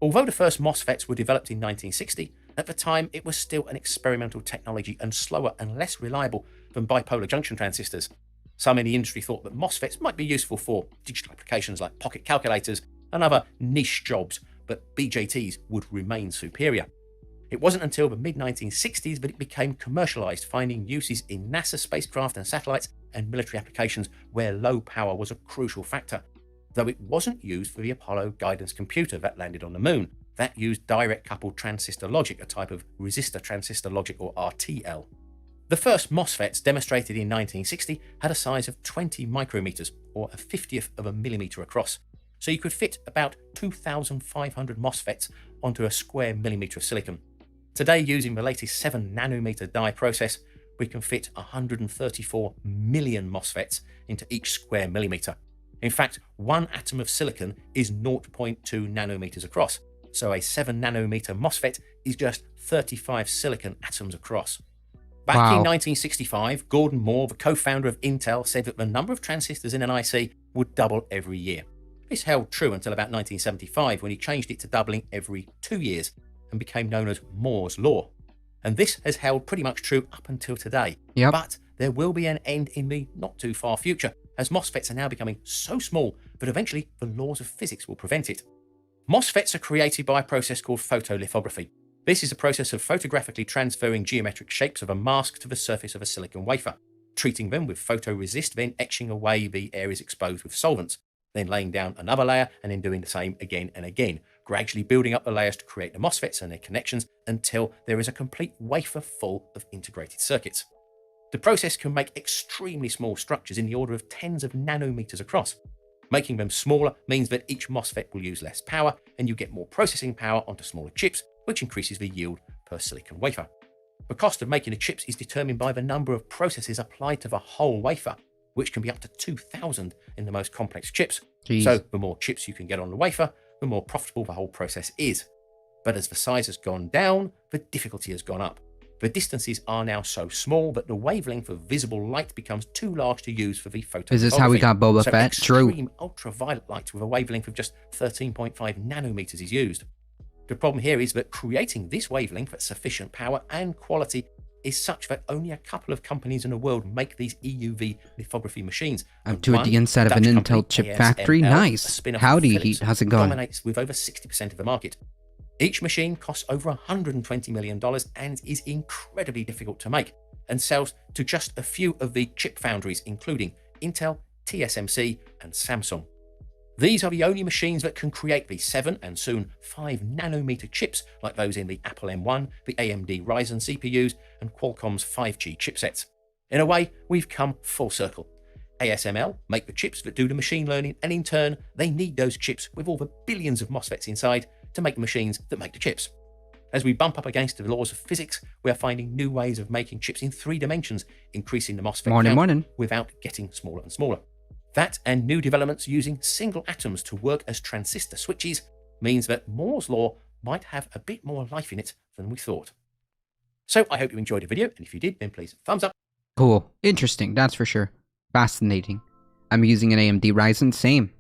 Although the first MOSFETs were developed in 1960, at the time it was still an experimental technology and slower and less reliable than bipolar junction transistors. Some in the industry thought that MOSFETs might be useful for digital applications like pocket calculators and other niche jobs, but BJTs would remain superior. It wasn't until the mid-1960s that it became commercialized, finding uses in NASA spacecraft and satellites and military applications where low power was a crucial factor. Though it wasn't used for the Apollo guidance computer that landed on the moon. That used direct coupled transistor logic, a type of resistor transistor logic, or RTL. The first MOSFETs demonstrated in 1960 had a size of 20 micrometers, or a 50th of a millimeter across. So you could fit about 2,500 MOSFETs onto a square millimeter of silicon. Today, using the latest 7 nanometer die process, we can fit 134 million MOSFETs into each square millimeter. In fact, one atom of silicon is 0.2 nanometers across, so a 7 nanometer MOSFET is just 35 silicon atoms across. Back in 1965, Gordon Moore, the co-founder of Intel, said that the number of transistors in an IC would double every year. This held true until about 1975, when he changed it to doubling every 2 years and became known as Moore's Law. And this has held pretty much true up until today. Yep. But there will be an end in the not too far future, as MOSFETs are now becoming so small that eventually the laws of physics will prevent it. MOSFETs are created by a process called photolithography. This is a process of photographically transferring geometric shapes of a mask to the surface of a silicon wafer, treating them with photoresist, then etching away the areas exposed with solvents, then laying down another layer and then doing the same again and again, gradually building up the layers to create the MOSFETs and their connections until there is a complete wafer full of integrated circuits. The process can make extremely small structures in the order of tens of nanometers across. Making them smaller means that each MOSFET will use less power and you get more processing power onto smaller chips, which increases the yield per silicon wafer. The cost of making the chips is determined by the number of processes applied to the whole wafer, which can be up to 2,000 in the most complex chips. Jeez. So the more chips you can get on the wafer, the more profitable the whole process is. But as the size has gone down, the difficulty has gone up. The distances are now so small that the wavelength of visible light becomes too large to use for the photolithography. Is this how we got Boba So Fett? True. extreme ultraviolet light with a wavelength of just 13.5 nanometers is used. The problem here is that creating this wavelength at sufficient power and quality is such that only a couple of companies in the world make these EUV lithography machines. I'm And to one, the inside of an Dutch Intel company, chip factory. ASML, a Nice. spin-off of Howdy, Philips, Heat. How's it going? dominates with over 60% of the market. Each machine costs over $120 million and is incredibly difficult to make, and sells to just a few of the chip foundries, including Intel, TSMC, and Samsung. These are the only machines that can create the 7 and soon 5 nanometer chips like those in the Apple M1, the AMD Ryzen CPUs, and Qualcomm's 5G chipsets. In a way, we've come full circle. ASML make the chips that do the machine learning, and in turn, they need those chips with all the billions of MOSFETs inside to make the machines that make the chips. As we bump up against the laws of physics, we are finding new ways of making chips in 3 dimensions, increasing the MOSFET count without getting smaller and smaller. That and new developments using single atoms to work as transistor switches means that Moore's Law might have a bit more life in it than we thought. So I hope you enjoyed the video, and if you did, then please thumbs up. Cool. Interesting, that's for sure. Fascinating. I'm using an AMD Ryzen. Same.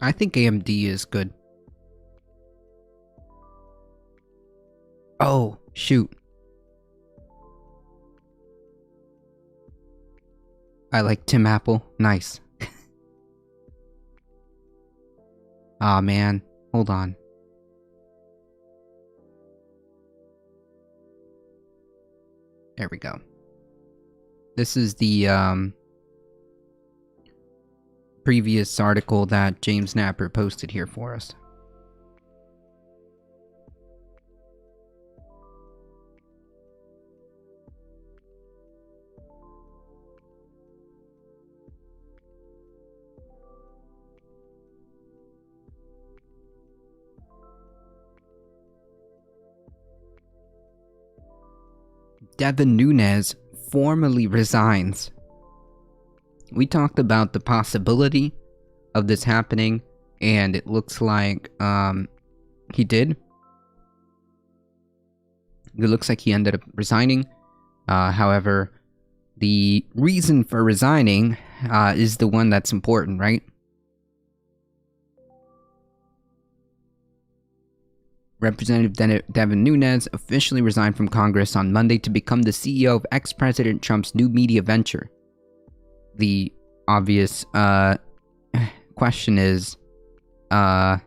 I think AMD is good. Oh, shoot. I like Tim Apple. Nice. Aw, man. Hold on. There we go. This is the, previous article that James Napper posted here for us. Devin Nunes formally resigns. We talked about the possibility of this happening, and it looks like he did. It looks like he ended up resigning. However, the reason for resigning is the one that's important, right? Representative Devin Nunes officially resigned from Congress on Monday to become the CEO of ex-President Trump's new media venture. The obvious question is that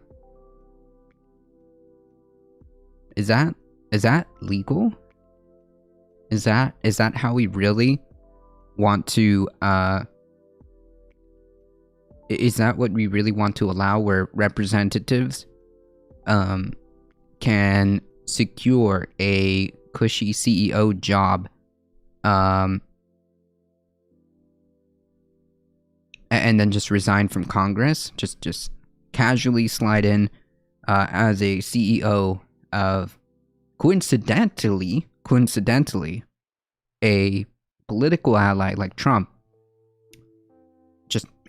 legal? Is that how we really want to is that what we really want to allow, where representatives can secure a cushy CEO job and then just resign from Congress, just casually slide in as a CEO of coincidentally a political ally like Trump?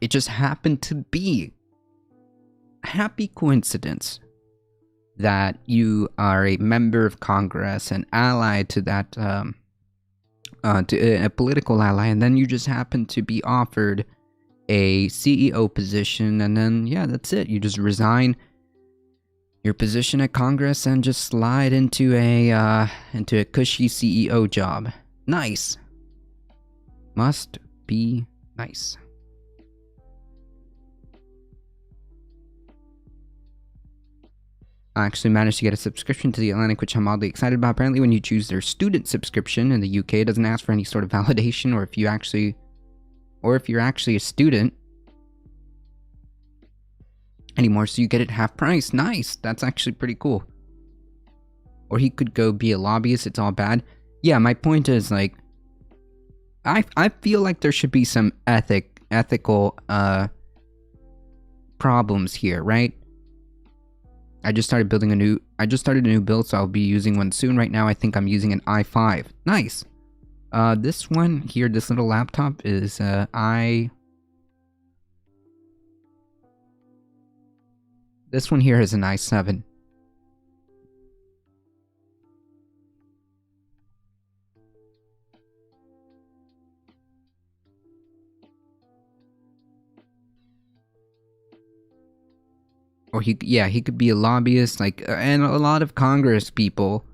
It just happened to be a happy coincidence that you are a member of Congress, an ally to that to a political ally, and then you just happen to be offered a CEO position, and then yeah, that's it. You just resign your position at Congress and just slide into a cushy CEO job. Nice. Must be nice. I actually managed to get a subscription to The Atlantic, which I'm oddly excited about. Apparently, when you choose their student subscription in the UK, it doesn't ask for any sort of validation, or if you're actually a student anymore, so you get it half price. Nice. That's actually pretty cool. Or he could go be a lobbyist. It's all bad. Yeah, my point is, like, I feel like there should be some ethical problems here, right? I just started a new build, so I'll be using one soon. Right now, I think I'm using an i5. Nice. This one here, this little laptop is this one here is an i7. Or he could be a lobbyist, like, and a lot of Congress people,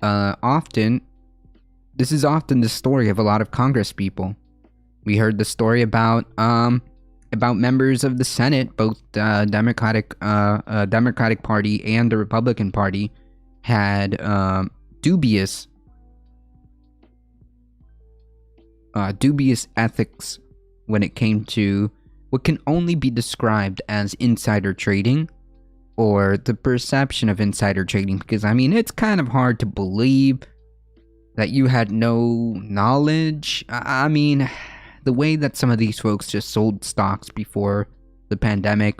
this is often the story of a lot of Congress people. We heard the story about members of the Senate, both Democratic Party and the Republican Party, had dubious ethics when it came to what can only be described as insider trading, or the perception of insider trading, because I mean, it's kind of hard to believe that you had no knowledge. I mean, the way that some of these folks just sold stocks before the pandemic,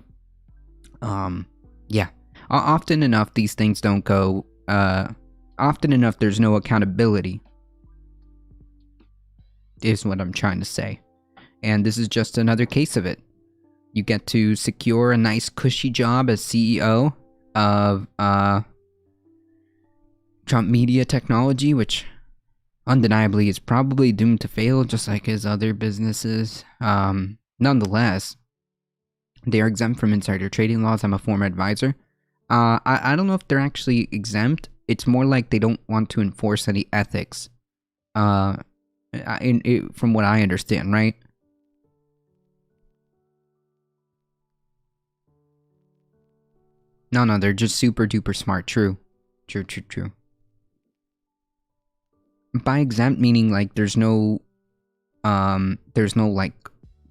yeah. Often enough, these things don't go, often enough, there's no accountability, is what I'm trying to say. And this is just another case of it. You get to secure a nice cushy job as CEO of Trump Media Technology, which undeniably is probably doomed to fail, just like his other businesses. Nonetheless, they are exempt from insider trading laws. I'm a former advisor. I don't know if they're actually exempt. It's more like they don't want to enforce any ethics. From what I understand, right? No, they're just super duper smart. True. By exempt, meaning like there's no like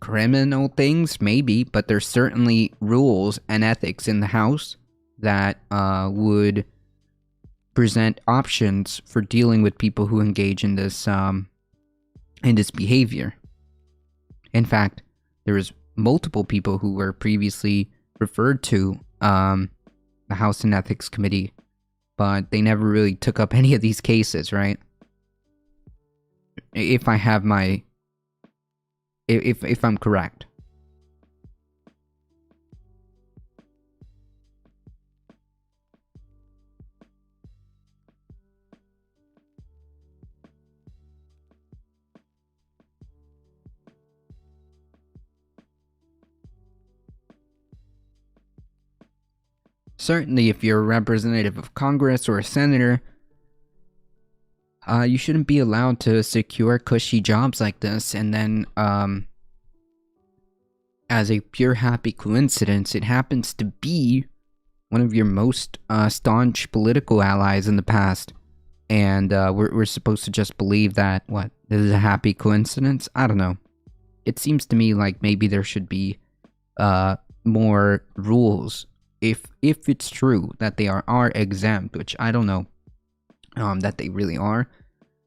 criminal things, maybe, but there's certainly rules and ethics in the House that would present options for dealing with people who engage in this behavior. In fact, there was multiple people who were previously referred to the House and Ethics Committee, but they never really took up any of these cases, right? If I have my... If I'm correct. certainly if you're a representative of Congress or a senator, you shouldn't be allowed to secure cushy jobs like this, and then, as a pure happy coincidence, it happens to be one of your most staunch political allies in the past. And we're supposed to just believe that, what, this is a happy coincidence? I don't know. It seems to me like maybe there should be more rules. If it's true that they are exempt, which I don't know that they really are.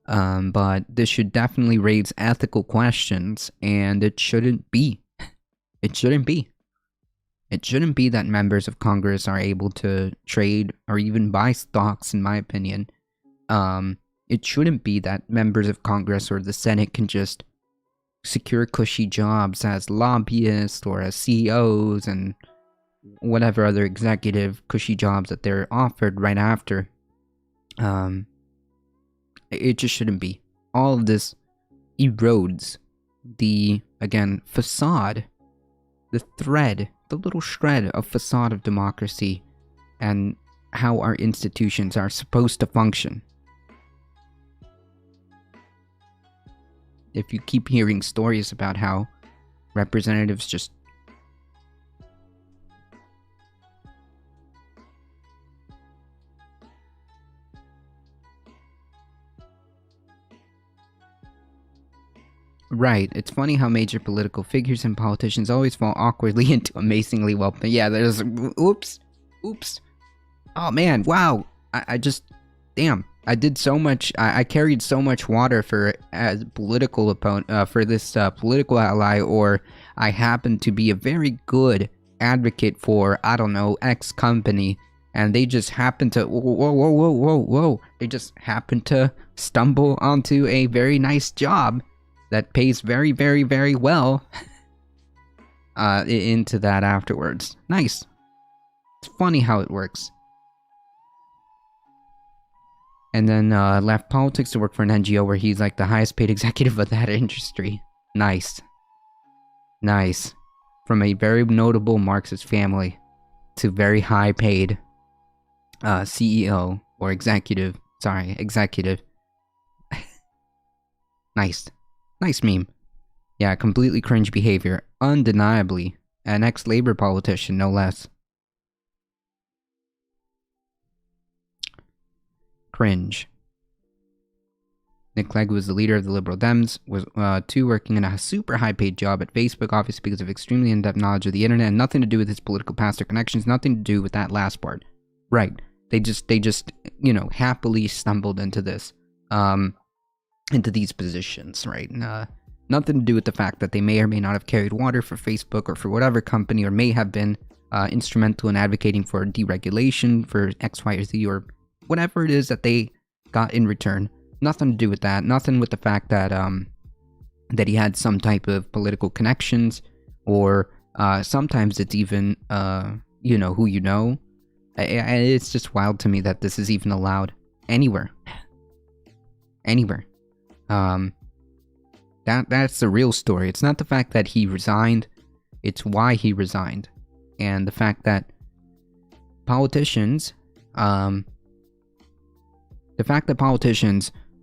But this should definitely raise ethical questions, and it shouldn't be. It shouldn't be. It shouldn't be that members of Congress are able to trade or even buy stocks, in my opinion. It shouldn't be that members of Congress or the Senate can just secure cushy jobs as lobbyists or as CEOs and whatever other executive cushy jobs that they're offered right after. It just shouldn't be. All of this erodes the, again, facade, the thread, the little shred of facade of democracy and how our institutions are supposed to function. If you keep hearing stories about how representatives just Right, it's funny how major political figures and politicians always fall awkwardly into amazingly well. Yeah, there's oops. Oh man, wow. I just damn. I did so much. I carried so much water for as political opponent for this political ally, or I happen to be a very good advocate for, I don't know, X company, and they just happen to whoa. They just happen to stumble onto a very nice job that pays very, very, very well into that afterwards. Nice. It's funny how it works. And then left politics to work for an NGO where he's like the highest paid executive of that industry. Nice. Nice. From a very notable Marxist family to very high paid CEO or executive. Sorry, executive. Nice. Nice meme. Yeah, completely cringe behavior. Undeniably. An ex-Labor politician, no less. Cringe. Nick Clegg was the leader of the Liberal Dems, was too working in a super high-paid job at Facebook, obviously because of extremely in-depth knowledge of the internet, and nothing to do with his political past or connections, nothing to do with that last part. Right. They just, you know, happily stumbled into this, into these positions, right? Nothing to do with the fact that they may or may not have carried water for Facebook or for whatever company, or may have been instrumental in advocating for deregulation for X, Y, or Z, or whatever it is that they got in return. Nothing to do with that. Nothing with the fact that that he had some type of political connections, or sometimes it's even you know who you know. It's just wild to me that this is even allowed anywhere. Anywhere. That's the real story. It's not the fact that he resigned, it's why he resigned. And the fact that politicians,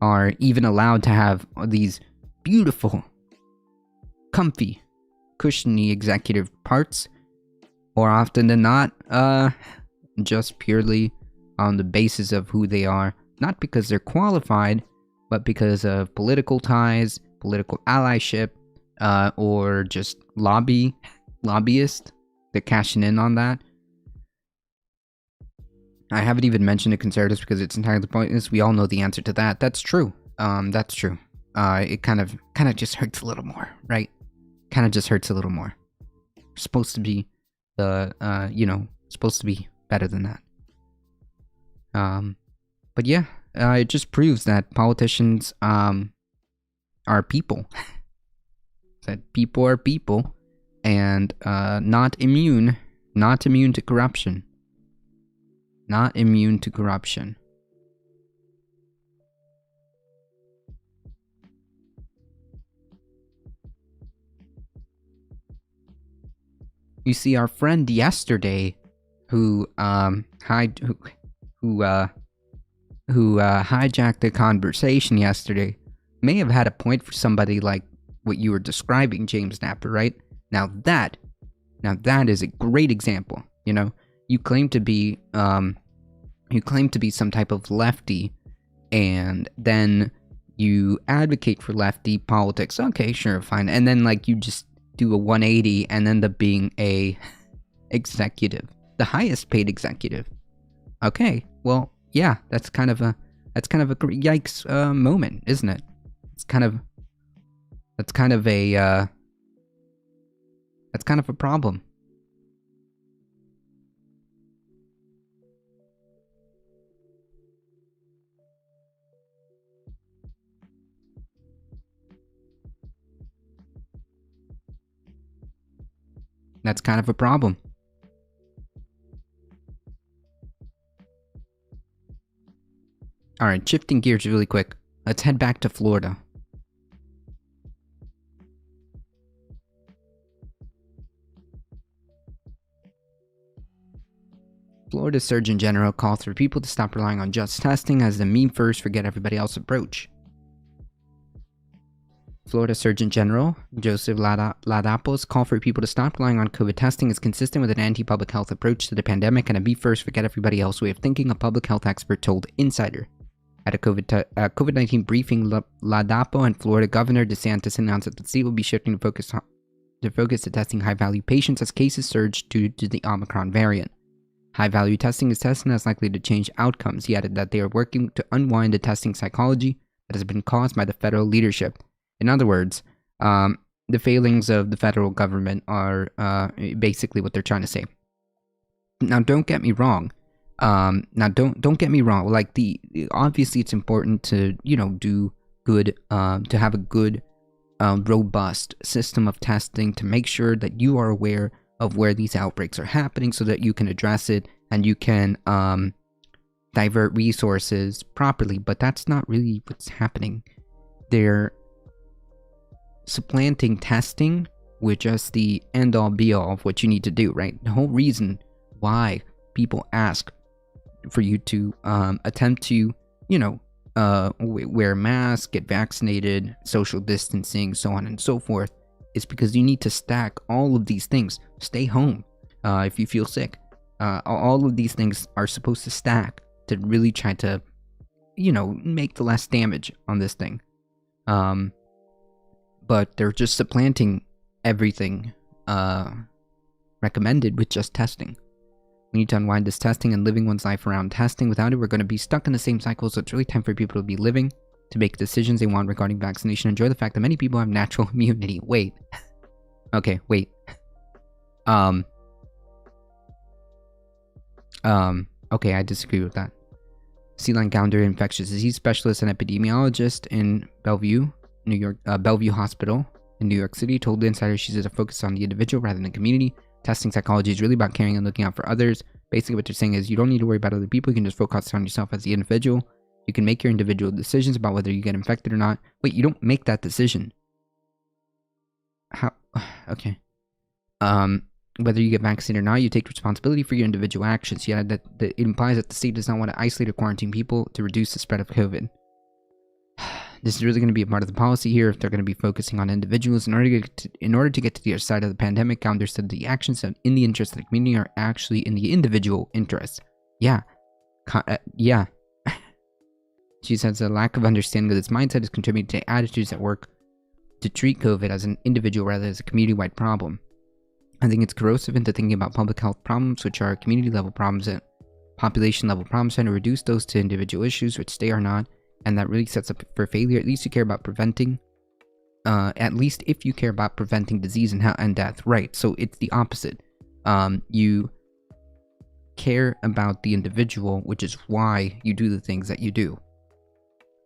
are even allowed to have these beautiful, comfy, cushiony executive parts, more often than not, just purely on the basis of who they are, not because they're qualified, but because of political ties, political allyship, or just lobbyist. They're cashing in on that. I haven't even mentioned the conservatives because it's entirely pointless. We all know the answer to that. That's true. That's true. It kind of just hurts a little more, right? Kind of just hurts a little more. Supposed to be supposed to be better than that. But yeah, it just proves that politicians are people. That people are people, and not immune to corruption. Not immune to corruption. You see, our friend yesterday, who hijacked the conversation yesterday may have had a point for somebody like what you were describing, James Napper, right? Now that is a great example. You know, you claim to be some type of lefty, and then you advocate for lefty politics. Okay, sure, fine. And then like you just do a 180 and end up being a executive, the highest paid executive. Okay, well, yeah, that's kind of a yikes moment, isn't it? That's kind of a problem. That's kind of a problem. Alright, shifting gears really quick. Let's head back to Florida. Florida Surgeon General calls for people to stop relying on just testing as the me first, forget everybody else approach. Florida Surgeon General Joseph Ladapos called for people to stop relying on COVID testing is consistent with an anti-public health approach to the pandemic and a be first, forget everybody else way of thinking, a public health expert told Insider. At a COVID-19 briefing, Ladapo and Florida Governor DeSantis announced that the state will be shifting to focus to testing high-value patients as cases surge due to the Omicron variant. High-value testing is tested and is likely to change outcomes. He added that they are working to unwind the testing psychology that has been caused by the federal leadership. In other words, the failings of the federal government are basically what they're trying to say. Now, don't get me wrong. Don't get me wrong. Like obviously, it's important to do good, to have a good, robust system of testing to make sure that you are aware of where these outbreaks are happening, so that you can address it and you can divert resources properly. But that's not really what's happening. They're supplanting testing with just the end-all be-all of what you need to do, right? The whole reason why people ask for you to attempt to, wear a mask, get vaccinated, social distancing, so on and so forth, is because you need to stack all of these things. Stay home if you feel sick. All of these things are supposed to stack to really try to, make the less damage on this thing. But they're just supplanting everything recommended with just testing. We need to unwind this testing and living one's life around testing. Without it, we're going to be stuck in the same cycle, so it's really time for people to be living, to make decisions they want regarding vaccination. Enjoy the fact that many people have natural immunity. Wait. Okay, wait. Okay, I disagree with that. Celine Gounder, infectious disease specialist and epidemiologist in Bellevue Hospital in New York City, told the Insider she says a focus on the individual rather than the community. Testing psychology is really about caring and looking out for others. Basically what they're saying is you don't need to worry about other people, you can just focus on yourself as the individual. You can make your individual decisions about whether you get infected or not. Wait, you don't make that decision. How? Okay. Whether you get vaccinated or not, you take responsibility for your individual actions. Yet that it implies that the state does not want to isolate or quarantine people to reduce the spread of COVID. This is really going to be a part of the policy here if they're going to be focusing on individuals. In order to get to the other side of the pandemic, Gounder said the actions in the interest of the community are actually in the individual interests. Yeah. Yeah. She says a lack of understanding of this mindset is contributing to attitudes at work to treat COVID as an individual rather than as a community-wide problem. I think it's corrosive into thinking about public health problems, which are community-level problems and population-level problems, and to reduce those to individual issues, which they are not. And that really sets up for failure. At least you care about preventing, at least if you care about preventing disease and death, right? So it's the opposite. You care about the individual, which is why you do the things that you do.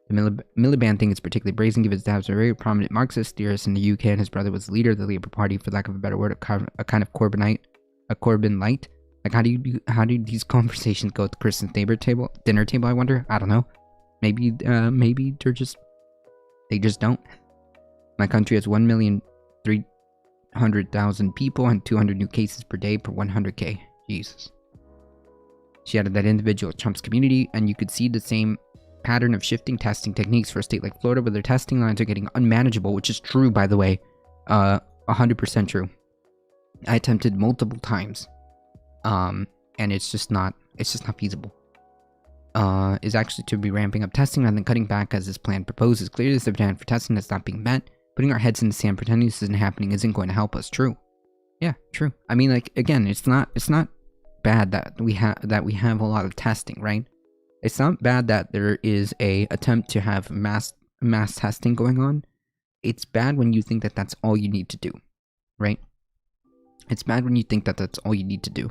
The Miliband thing is particularly brazen, given his dad was a very prominent Marxist theorist in the UK, and his brother was the leader of the Labour Party, for lack of a better word, a kind of Corbynite, a Corbyn light. Like, how do these conversations go at the Christmas dinner table? I wonder. I don't know. Maybe they just don't. My country has 1,300,000 people and 200 new cases per day per 100K. Jesus. She added that individual Trump's community, and you could see the same pattern of shifting testing techniques for a state like Florida, where their testing lines are getting unmanageable, which is true, by the way. 100% true. I attempted multiple times, and it's just not feasible. Is actually to be ramping up testing rather than cutting back as this plan proposes. Clearly, there's a demand for testing that's not being met. Putting our heads in the sand pretending this isn't happening isn't going to help us. True. Yeah, true. I mean, like, again, it's not bad that we have a lot of testing, right? It's not bad that there is a attempt to have mass testing going on. It's bad when you think that that's all you need to do, right? It's bad when you think that that's all you need to do.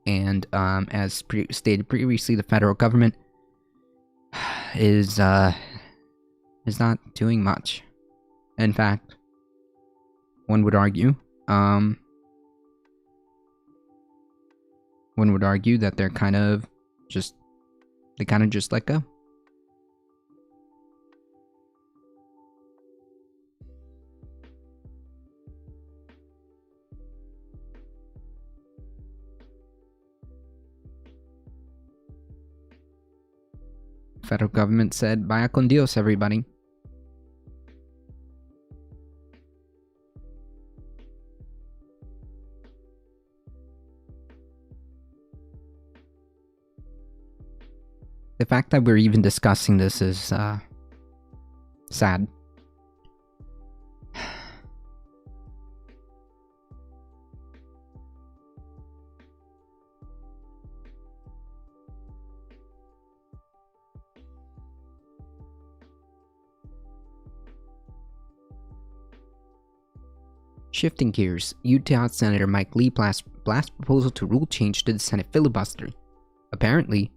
And as stated previously, the federal government is not doing much. In fact, one would argue that they're kind of just let go. Federal government said, "Vaya con Dios, everybody." The fact that we're even discussing this is sad. Shifting gears, Utah Senator Mike Lee blast proposal to rule change to the Senate filibuster. Apparently,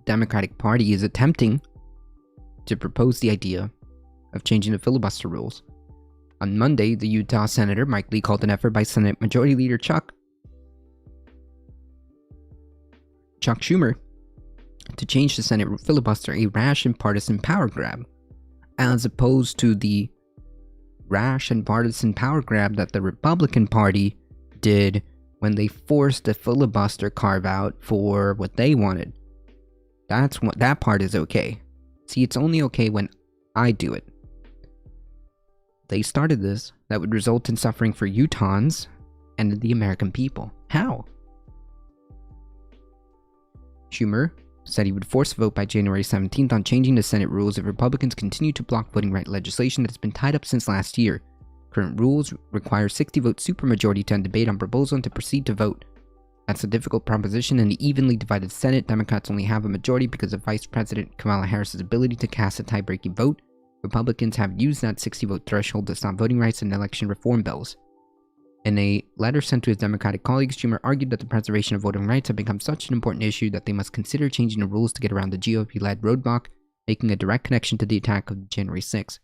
Democratic Party is attempting to propose the idea of changing the filibuster rules. On Monday, the Utah Senator Mike Lee called an effort by Senate Majority Leader Chuck Schumer to change the Senate filibuster a rash and partisan power grab, as opposed to the rash and partisan power grab that the Republican Party did when they forced a filibuster carve out for what they wanted. That part is okay. See, it's only okay when I do it. They started this. That would result in suffering for Utahns and the American people. How? Schumer said he would force a vote by January 17th on changing the Senate rules if Republicans continue to block voting right legislation that has been tied up since last year. Current rules require 60-vote supermajority to debate on proposal and to proceed to vote. That's a difficult proposition in the evenly divided Senate. Democrats only have a majority because of Vice President Kamala Harris's ability to cast a tie-breaking vote. Republicans have used that 60-vote threshold to stop voting rights and election reform bills. In a letter sent to his Democratic colleagues, Schumer argued that the preservation of voting rights had become such an important issue that they must consider changing the rules to get around the GOP-led roadblock, making a direct connection to the attack of January 6th.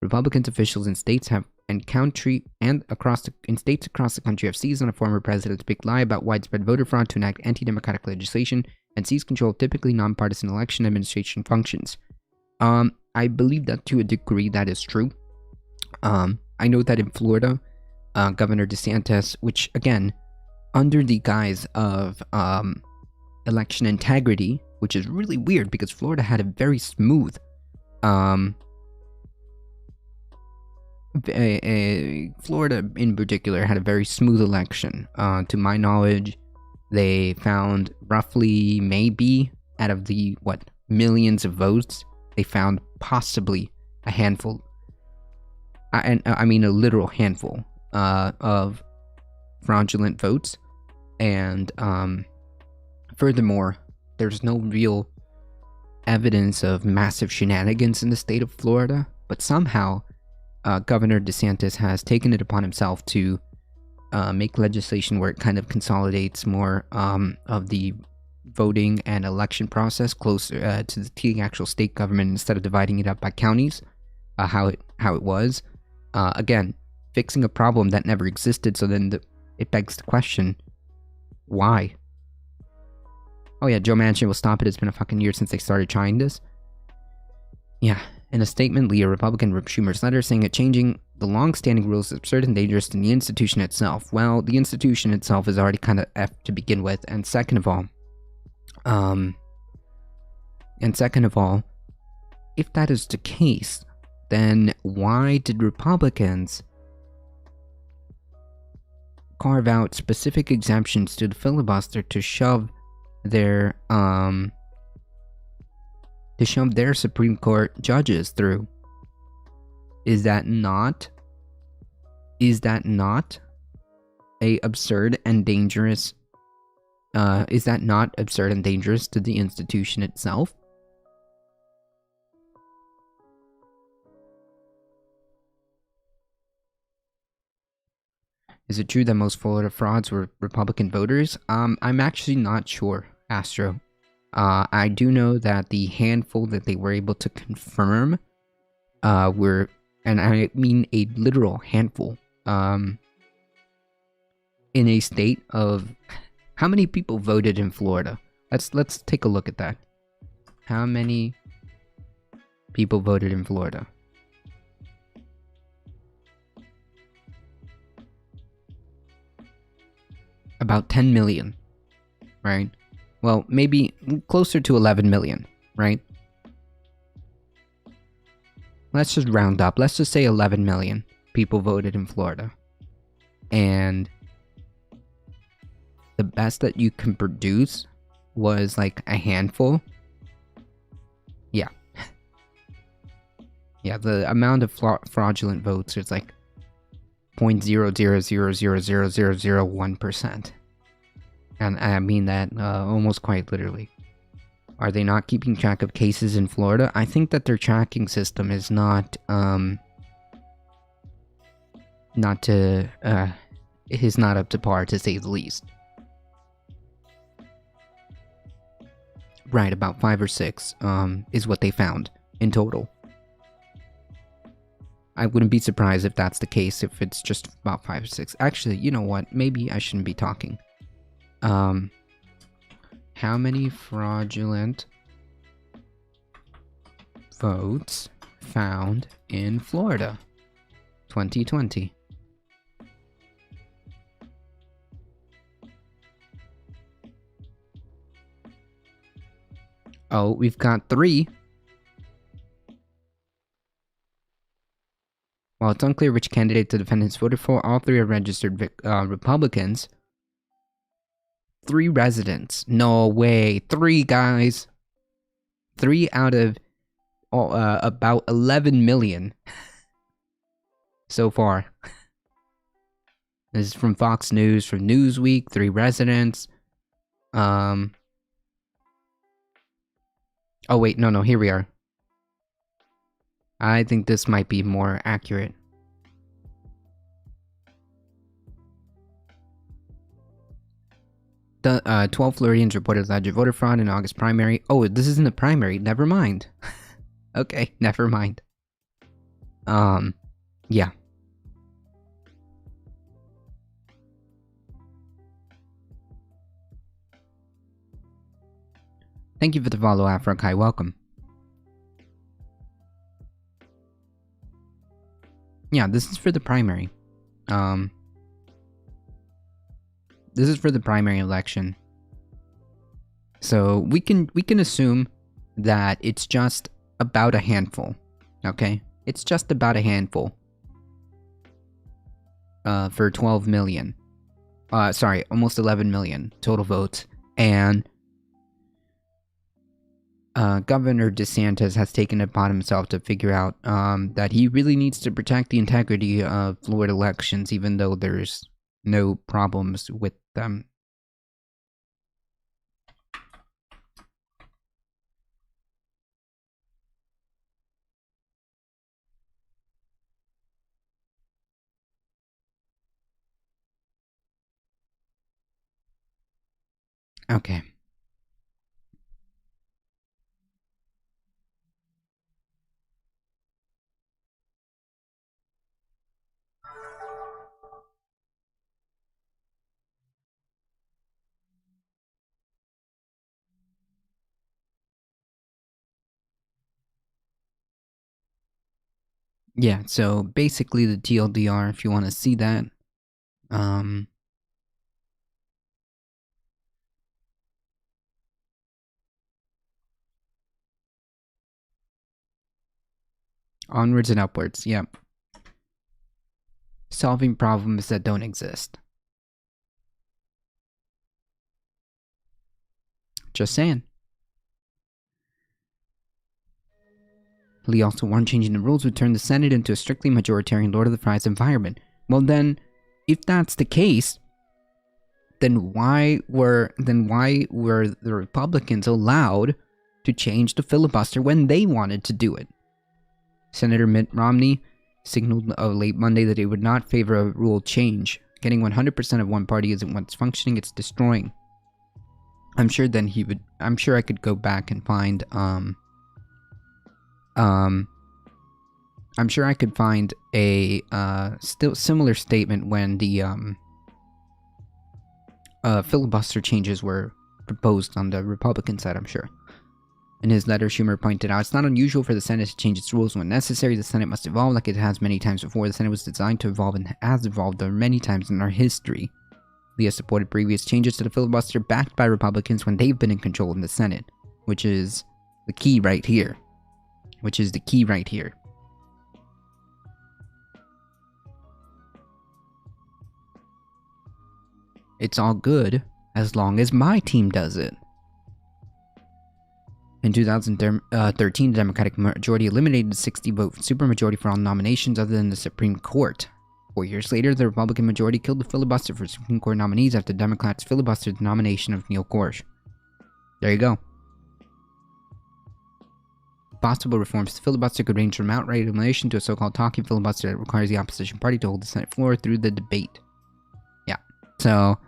Republican officials in states across the country have seized on a former president's big lie about widespread voter fraud to enact anti-democratic legislation and seize control of typically nonpartisan election administration functions. I believe that to a degree that is true. I know that in Florida, Governor DeSantis, which again, under the guise of election integrity, which is really weird because Florida had a very smooth Florida in particular had a very smooth election. To my knowledge, they found roughly, maybe out of the millions of votes, they found possibly a handful, I mean a literal handful of fraudulent votes. And furthermore, there's no real evidence of massive shenanigans in the state of Florida, but somehow Governor DeSantis has taken it upon himself to make legislation where it kind of consolidates more of the voting and election process closer to the actual state government instead of dividing it up by counties, how it was. Again, fixing a problem that never existed. So then it begs the question, why? Oh yeah, Joe Manchin will stop it. It's been a fucking year since they started trying this. Yeah. In a statement, Lee, a Republican, ripped Schumer's letter, saying that changing the long-standing rule is absurd and dangerous to the institution itself. Well, the institution itself is already kind of effed to begin with, and second of all, if that is the case, then why did Republicans carve out specific exemptions to the filibuster to shove their Supreme Court judges through? Is that not a absurd and dangerous is that not absurd and dangerous to the institution itself? Is it true that most Florida frauds were Republican voters? I'm actually not sure, Astro. I do know that the handful that they were able to confirm were, and I mean a literal handful, in a state of how many people voted in Florida. Let's take a look at that. How many people voted in Florida? About 10 million, right? Well, maybe closer to 11 million, right? Let's just round up. Let's just say 11 million people voted in Florida. And the best that you can produce was like a handful. Yeah. Yeah, the amount of fraudulent votes is like 0.0000001%. And I mean that almost quite literally. Are they not keeping track of cases in Florida? I think that their tracking system is not up to par, to say the least. Right, about 5 or 6 is what they found in total. I wouldn't be surprised if that's the case, if it's just about 5 or 6. Actually, you know what? Maybe I shouldn't be talking. How many fraudulent votes found in Florida? 2020. Oh, we've got 3. While it's unclear which candidate the defendants voted for, all 3 are registered Republicans. 3 residents. No way. 3 guys. 3 out of about 11 million so far. This is from Fox News, from Newsweek. 3 residents. Oh wait, no, here we are. I think this might be more accurate. The 12 Floridians reported alleged voter fraud in August primary. Oh, this isn't a primary. Never mind. Okay, never mind. Yeah. Thank you for the follow, Afrokai. Welcome. Yeah, this is for the primary. This is for the primary election. So we can assume that it's just about a handful. Okay? It's just about a handful. For 12 million. Sorry, almost 11 million total votes. And Governor DeSantis has taken it upon himself to figure out that he really needs to protect the integrity of Florida elections, even though there's no problems with them. Okay. Yeah, so basically the TLDR, if you want to see that, onwards and upwards, yep. Solving problems that don't exist. Just saying. Lee also warned changing the rules would turn the Senate into a strictly majoritarian Lord of the Flies environment. Well then, if that's the case, then why were the Republicans allowed to change the filibuster when they wanted to do it? Senator Mitt Romney signaled late Monday that he would not favor a rule change. Getting 100% of one party isn't what's functioning, it's destroying. I'm sure I could go back and find, I'm sure I could find a, still similar statement when the, filibuster changes were proposed on the Republican side, I'm sure. In his letter, Schumer pointed out, it's not unusual for the Senate to change its rules when necessary. The Senate must evolve like it has many times before. The Senate was designed to evolve and has evolved many times in our history. Lee has supported previous changes to the filibuster backed by Republicans when they've been in control in the Senate, which is the key right here. It's all good as long as my team does it. In 2013, the Democratic majority eliminated the 60-vote supermajority for all nominations other than the Supreme Court. 4 years later, the Republican majority killed the filibuster for Supreme Court nominees after Democrats filibustered the nomination of Neil Gorsuch. There you go. Possible reforms to the filibuster could range from outright elimination to a so-called talking filibuster that requires the opposition party to hold the Senate floor through the debate. Yeah. So,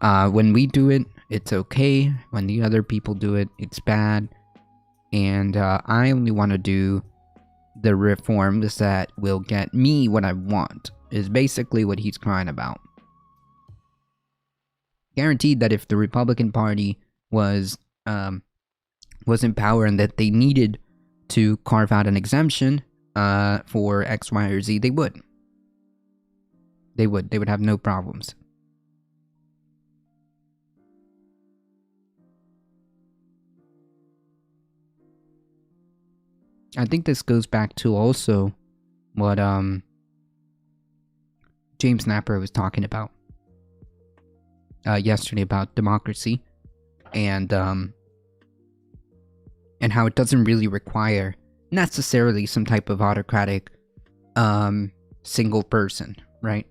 when we do it, it's okay. When the other people do it, it's bad. And I only want to do the reforms that will get me what I want, is basically what he's crying about. Guaranteed that if the Republican Party was in power and that they needed to carve out an exemption for X, Y, or Z, they would. They would have no problems. I think this goes back to also what James Napper was talking about yesterday about democracy and how it doesn't really require necessarily some type of autocratic single person, right?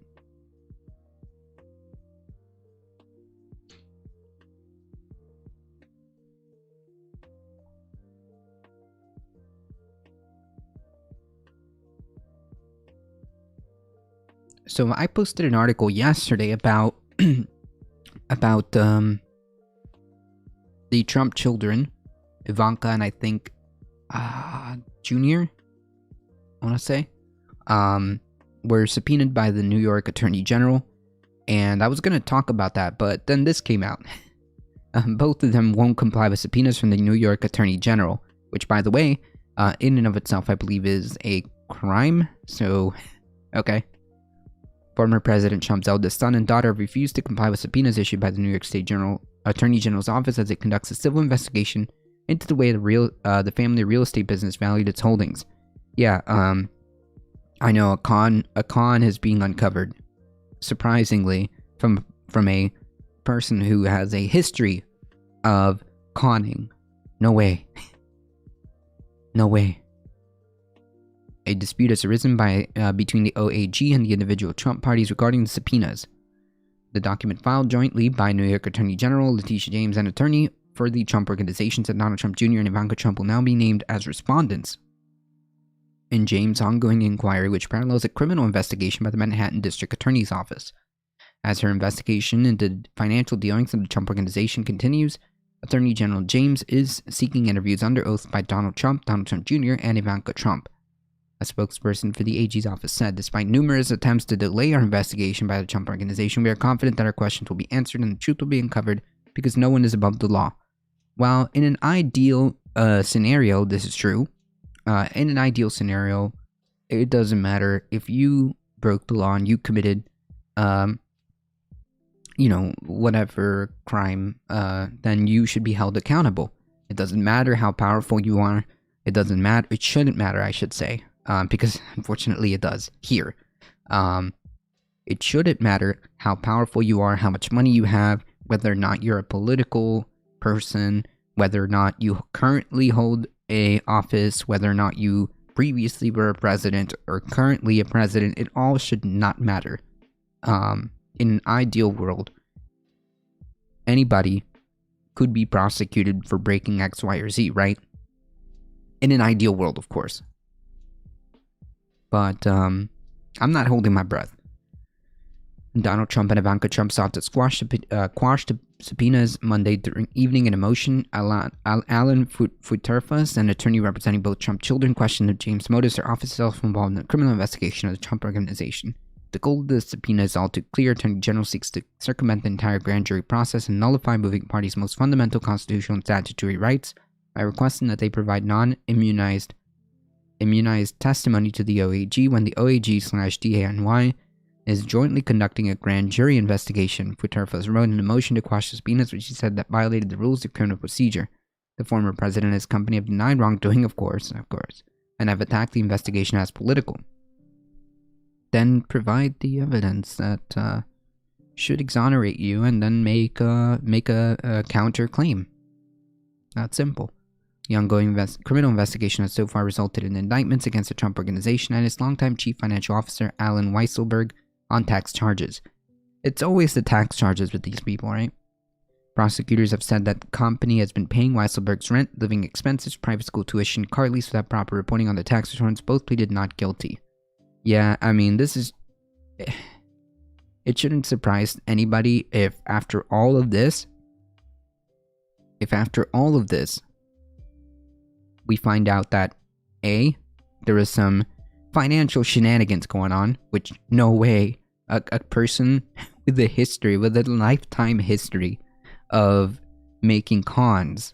So I posted an article yesterday about about the Trump children, Ivanka and I think Junior, I want to say, were subpoenaed by the New York Attorney General, and I was going to talk about that, but then this came out. Both of them won't comply with subpoenas from the New York Attorney General, which, by the way, in and of itself, I believe is a crime. So, okay. Former President Trump's eldest son and daughter have refused to comply with subpoenas issued by the New York State Attorney General's office as it conducts a civil investigation into the way the family real estate business valued its holdings. Yeah, I know a con is being uncovered, surprisingly, from a person who has a history of conning. No way. No way. A dispute has arisen between the OAG and the individual Trump parties regarding the subpoenas. The document filed jointly by New York Attorney General Letitia James and attorney for the Trump Organization said Donald Trump Jr. and Ivanka Trump will now be named as respondents in James' ongoing inquiry, which parallels a criminal investigation by the Manhattan District Attorney's Office. As her investigation into financial dealings of the Trump Organization continues, Attorney General James is seeking interviews under oath by Donald Trump Jr., and Ivanka Trump. A spokesperson for the AG's office said, despite numerous attempts to delay our investigation by the Trump Organization, we are confident that our questions will be answered and the truth will be uncovered because no one is above the law. While in an ideal scenario, this is true. In an ideal scenario, it doesn't matter if you broke the law and you committed, whatever crime, then you should be held accountable. It doesn't matter how powerful you are. It doesn't matter. It shouldn't matter, I should say, because unfortunately it does here. It shouldn't matter how powerful you are, how much money you have, whether or not you're a political person, whether or not you currently hold a office, whether or not you previously were a president or currently a president. It all should not matter. In an ideal world, anybody could be prosecuted for breaking X, Y, or Z, right? In an ideal world, of course. But I'm not holding my breath. Donald Trump and Ivanka Trump sought to quash the subpoenas Monday during evening in a motion. Alan Futerfas, an attorney representing both Trump children, questioned if James Modis, their office itself, involved in a criminal investigation of the Trump organization. The goal of the subpoena is all too clear. Attorney General seeks to circumvent the entire grand jury process and nullify moving parties' most fundamental constitutional and statutory rights by requesting that they provide non-immunized testimony to the OAG when the OAG/DANY is jointly conducting a grand jury investigation. Futerfas wrote in a motion to quash the subpoenas, which he said that violated the rules of criminal procedure. The former president and his company have denied wrongdoing, of course, and have attacked the investigation as political. Then provide the evidence that should exonerate you, and then make a counter claim. That's simple. The ongoing criminal investigation has so far resulted in indictments against the Trump organization and its longtime chief financial officer, Alan Weisselberg, on tax charges. It's always the tax charges with these people, right? Prosecutors have said that the company has been paying Weisselberg's rent, living expenses, private school tuition, car lease without proper reporting on the tax returns. Both pleaded not guilty. Yeah, I mean, this is... It shouldn't surprise anybody if after all of this, we find out that A, there is some financial shenanigans going on, which no way a person with a history, with a lifetime history of making cons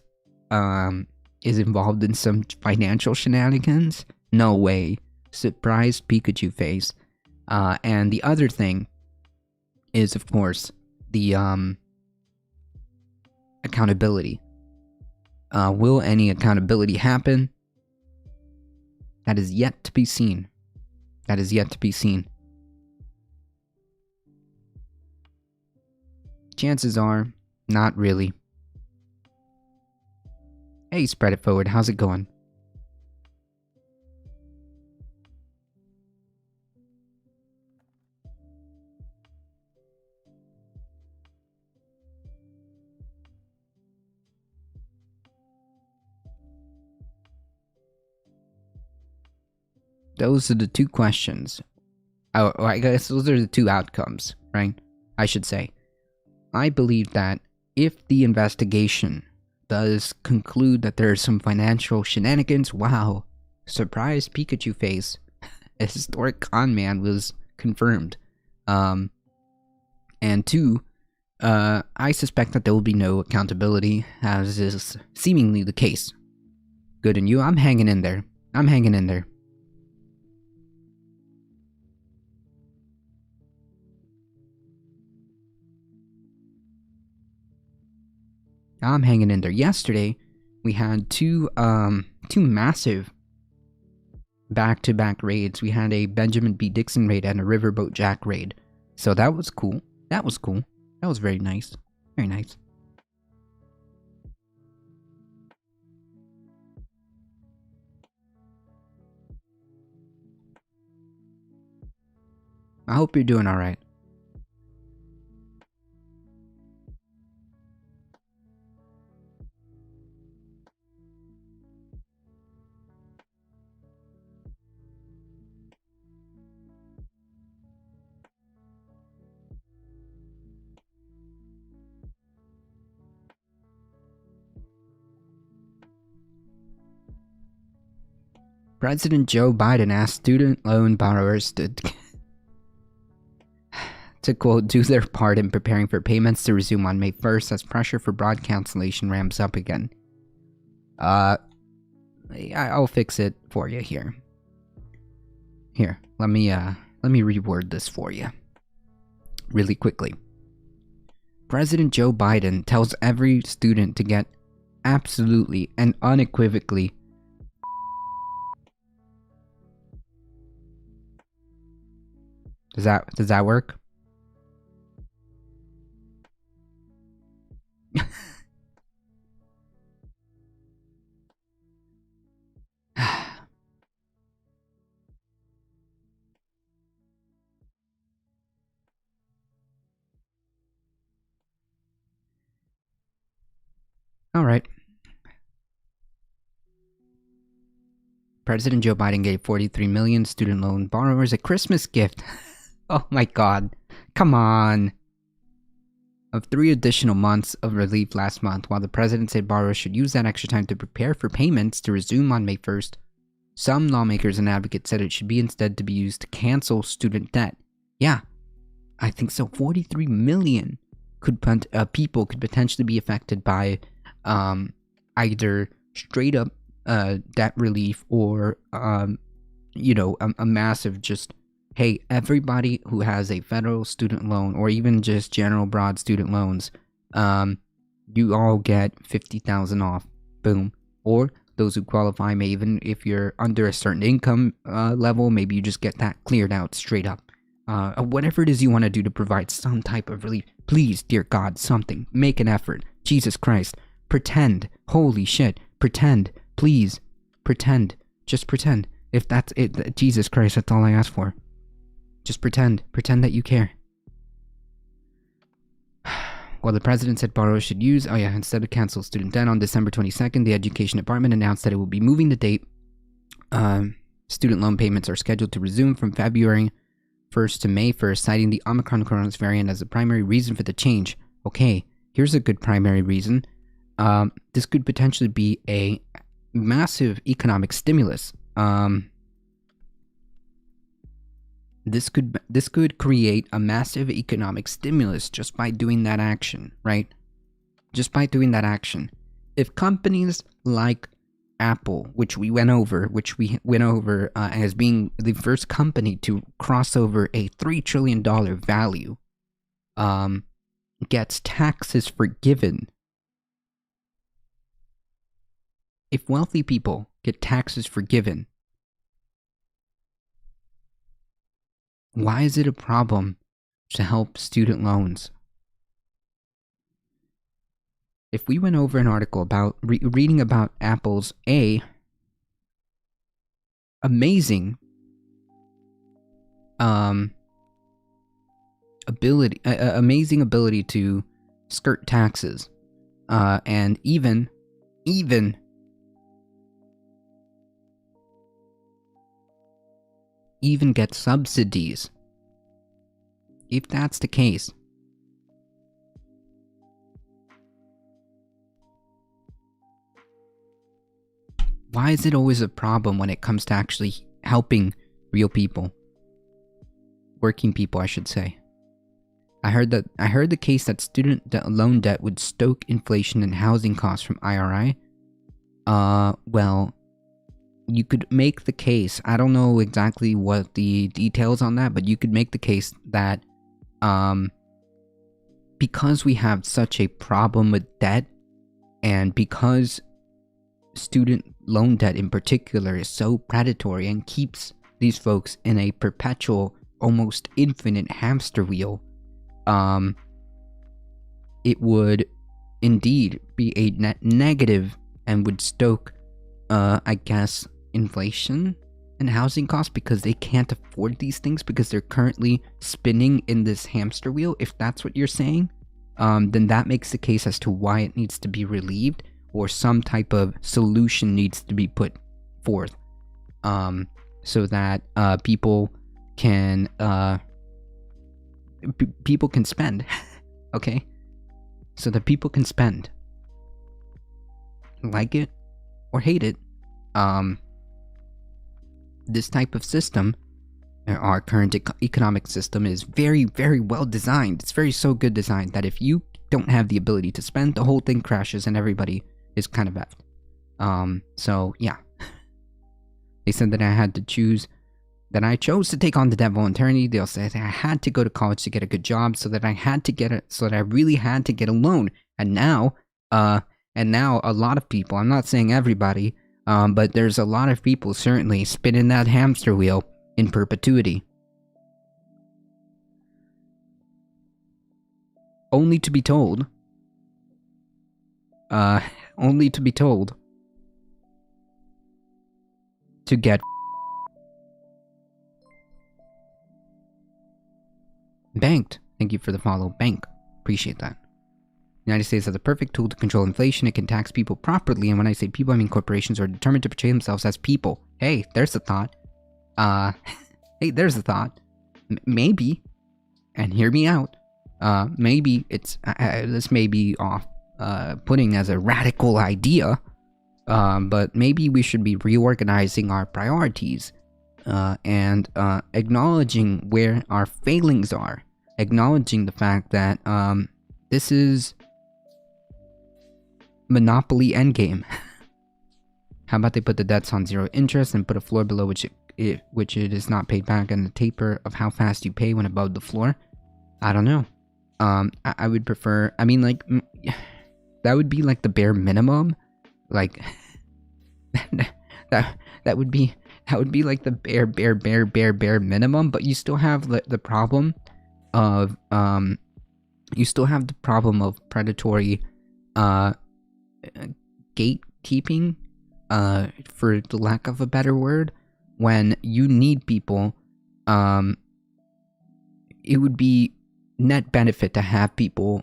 is involved in some financial shenanigans. No way. Surprised Pikachu face. And the other thing is, of course, the accountability. Will any accountability happen? That is yet to be seen. That is yet to be seen. Chances are, not really. Hey, Spread It Forward, how's it going? Those are the two questions. Oh, I guess those are the two outcomes, right? I should say. I believe that if the investigation does conclude that there are some financial shenanigans, wow, surprise Pikachu face, a historic con man was confirmed. And two, I suspect that there will be no accountability, as is seemingly the case. Good and you, I'm hanging in there. I'm hanging in there. I'm hanging in there. Yesterday, we had two massive back-to-back raids. We had a Benjamin B. Dixon raid and a Riverboat Jack raid. So that was cool. That was cool. That was very nice. Very nice. I hope you're doing alright. President Joe Biden asked student loan borrowers to quote, do their part in preparing for payments to resume on May 1st as pressure for broad cancellation ramps up again. I'll fix it for you here. Here, let me reword this for you really quickly. President Joe Biden tells every student to get absolutely and unequivocally Does that work? All right. President Joe Biden gave 43 million student loan borrowers a Christmas gift. Oh my god. Come on. Of 3 additional months of relief last month, while the president said borrowers should use that extra time to prepare for payments to resume on May 1st, some lawmakers and advocates said it should be instead to be used to cancel student debt. Yeah, I think so. 43 million people could potentially be affected by either straight up debt relief or a massive just, hey, everybody who has a federal student loan or even just general broad student loans, you all get $50,000 off. Boom. Or those who qualify, may even if you're under a certain income level, maybe you just get that cleared out straight up. Whatever it is you want to do to provide some type of relief, please, dear God, something. Make an effort. Jesus Christ. Pretend. Holy shit. Pretend. Please. Pretend. Just pretend. If that's it, Jesus Christ, that's all I ask for. Just pretend. Pretend that you care. While the president said borrowers should use, instead of cancel student debt on December 22nd, the Education Department announced that it will be moving the date. Student loan payments are scheduled to resume from February 1st to May 1st, citing the Omicron coronavirus variant as the primary reason for the change. Okay, here's a good primary reason. This could potentially be a massive economic stimulus. This could create a massive economic stimulus just by doing that action, right? Just by doing that action. If companies like Apple, which we went over as being the first company to cross over a $3 trillion value, gets taxes forgiven. If wealthy people get taxes forgiven, why is it a problem to help student loans? If we went over an article about reading about Apple's amazing ability to skirt taxes, and even get subsidies. If that's the case, why is it always a problem when it comes to actually helping real people? Working people, I should say. I heard the case that student loan debt would stoke inflation and housing costs from IRI. Well, you could make the case, I don't know exactly what the details on that, but you could make the case that because we have such a problem with debt, and because student loan debt in particular is so predatory and keeps these folks in a perpetual, almost infinite hamster wheel, it would indeed be a net negative and would stoke, I guess, inflation and housing costs because they can't afford these things because they're currently spinning in this hamster wheel. If that's what you're saying, then that makes the case as to why it needs to be relieved or some type of solution needs to be put forth, so that people can spend. Okay, so that people can spend, like it or hate it. This type of system, our current economic system, is very, very well designed. It's so good designed that if you don't have the ability to spend, the whole thing crashes and everybody is kind of effed. So yeah. They said that I had to choose that I chose to take on the debt voluntarily. They'll say that I had to go to college to get a good job, so that I really had to get a loan. And now a lot of people, I'm not saying everybody, but there's a lot of people certainly spinning that hamster wheel in perpetuity. Only to be told to get banked. Thank you for the follow, bank. Appreciate that. The United States has a perfect tool to control inflation. It can tax people properly, and when I say people, I mean corporations are determined to portray themselves as people. Hey, there's a thought. Hey, there's a thought. Maybe, and hear me out, maybe it's, this may be off putting as a radical idea, but maybe we should be reorganizing our priorities, and acknowledging where our failings are, acknowledging the fact that this is Monopoly Endgame. How about they put the debts on 0 interest and put a floor below which it is not paid back, and the taper of how fast you pay when above the floor? I don't know. I would prefer, I mean, like, that would be like the bare minimum. Like, that would be like the bare minimum, but you still have the problem of, predatory, gatekeeping, for the lack of a better word, when you need people. It would be net benefit to have people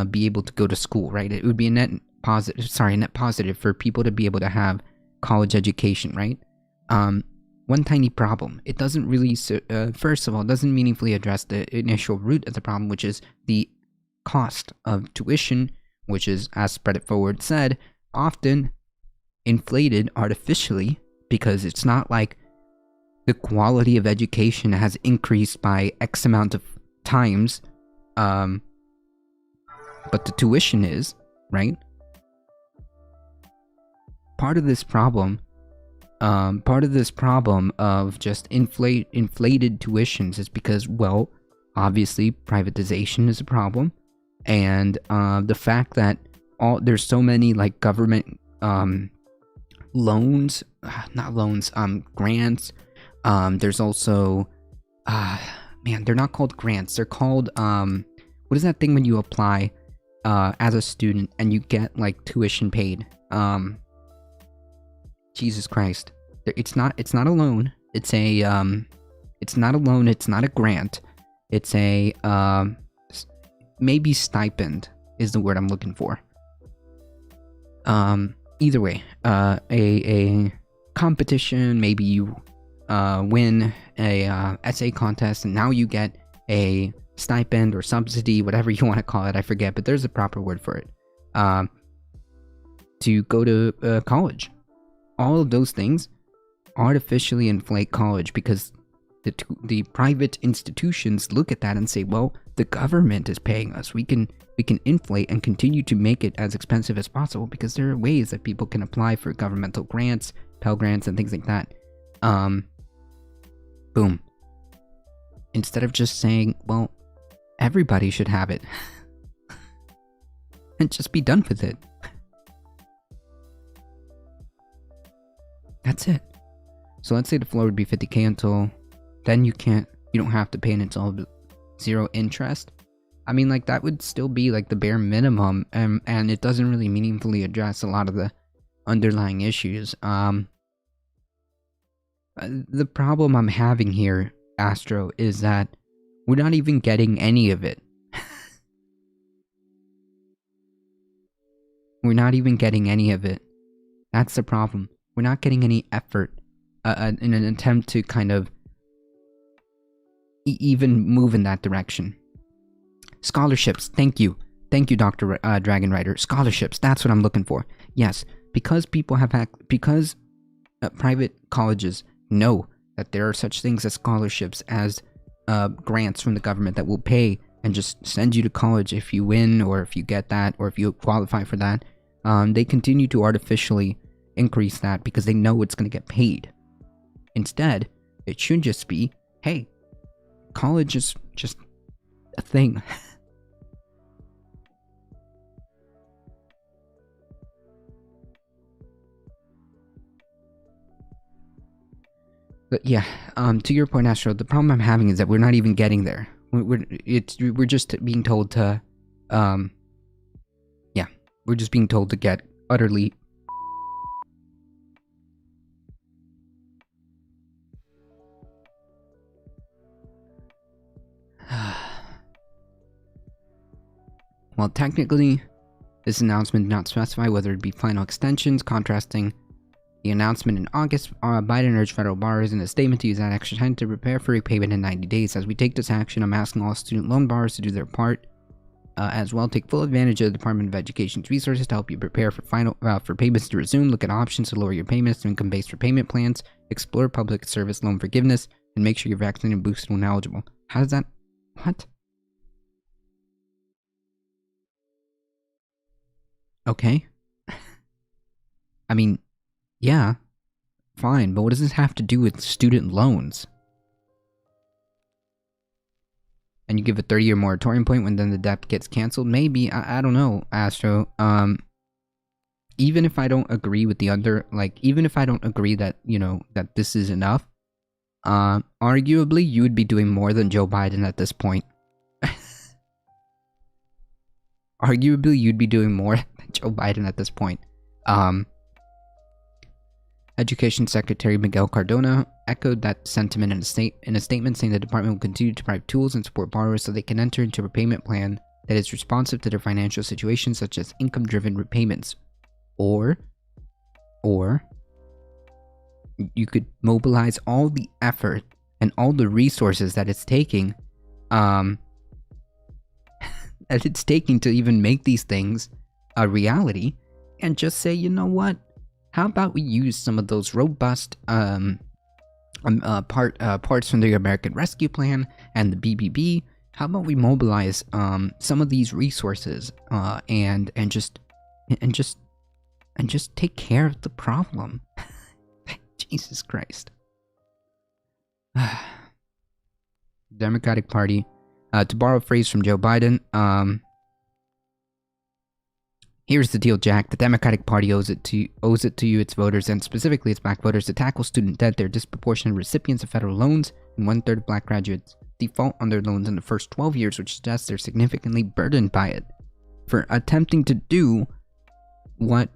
be able to go to school, right? It would be a net positive for people to be able to have college education, right? One tiny problem. It doesn't really, first of all, it doesn't meaningfully address the initial root of the problem, which is the cost of tuition, which is, as Spread It Forward said, often inflated artificially, because it's not like the quality of education has increased by X amount of times, but the tuition is, right? Part of this problem of just inflated tuitions is because, well, obviously privatization is a problem, and the fact that there's so many like government grants. There's also they're not called grants, they're called what is that thing when you apply as a student and you get like tuition paid? Jesus Christ. It's not a loan. It's not a loan, it's not a grant. It's a maybe stipend is the word I'm looking for. Either way, a competition, maybe you win a essay contest and now you get a stipend or subsidy, whatever you want to call it, I forget, but there's a proper word for it, to go to college. All of those things artificially inflate college because the private institutions look at that and say, well, the government is paying us. We can inflate and continue to make it as expensive as possible because there are ways that people can apply for governmental grants, Pell Grants, and things like that. Boom. Instead of just saying, well, everybody should have it, and just be done with it. That's it. So let's say the floor would be 50K until then you don't have to pay it until 0 interest. I mean, like, that would still be like the bare minimum, and it doesn't really meaningfully address a lot of the underlying issues. The problem I'm having here, Astro, is that we're not even getting any of it. We're not even getting any of it. That's the problem. We're not getting any effort in an attempt to kind of even move in that direction. Scholarships, thank you. Thank you, Dr. Dragon Rider. Scholarships, that's what I'm looking for. Yes, because private colleges know that there are such things as scholarships, as grants from the government that will pay and just send you to college if you win, or if you get that, or if you qualify for that. They continue to artificially increase that because they know it's going to get paid. Instead, It should just be, hey, college is just a thing. But yeah, to your point, Astro, the problem I'm having is that we're not even getting there. We're just being told to, yeah, we're just being told to get utterly. Well, technically, this announcement did not specify whether it be final extensions, contrasting the announcement in August. Biden urged federal borrowers in a statement to use that extra time to prepare for repayment in 90 days. As we take this action, I'm asking all student loan borrowers to do their part as well. Take full advantage of the Department of Education's resources to help you prepare for for payments to resume. Look at options to lower your payments to income-based repayment plans. Explore public service loan forgiveness, and make sure you're vaccinated and boosted when eligible. How does that? What? Okay. I mean, yeah, fine, but what does this have to do with student loans? And you give a 30-year moratorium point when then the debt gets canceled? Maybe, I don't know, Astro. Even if I don't agree with the even if I don't agree that, you know, that this is enough, arguably you would be doing more than Joe Biden at this point. Arguably you'd be doing more than Joe Biden at this point. Education Secretary Miguel Cardona echoed that sentiment in a statement, saying the department will continue to provide tools and support borrowers so they can enter into a repayment plan that is responsive to their financial situation, such as income-driven repayments. Or you could mobilize all the effort and all the resources that it's taking, to even make these things a reality, and just say, you know what? How about we use some of those robust parts from the American Rescue Plan and the BBB? How about we mobilize some of these resources and just take care of the problem? Jesus Christ. Democratic Party, to borrow a phrase from Joe Biden, here's the deal, Jack. The Democratic Party owes it to you, its voters, and specifically its black voters, to tackle student debt. They're disproportionate recipients of federal loans, and 1/3 of black graduates default on their loans in the first 12 years, which suggests they're significantly burdened by it. For attempting to do what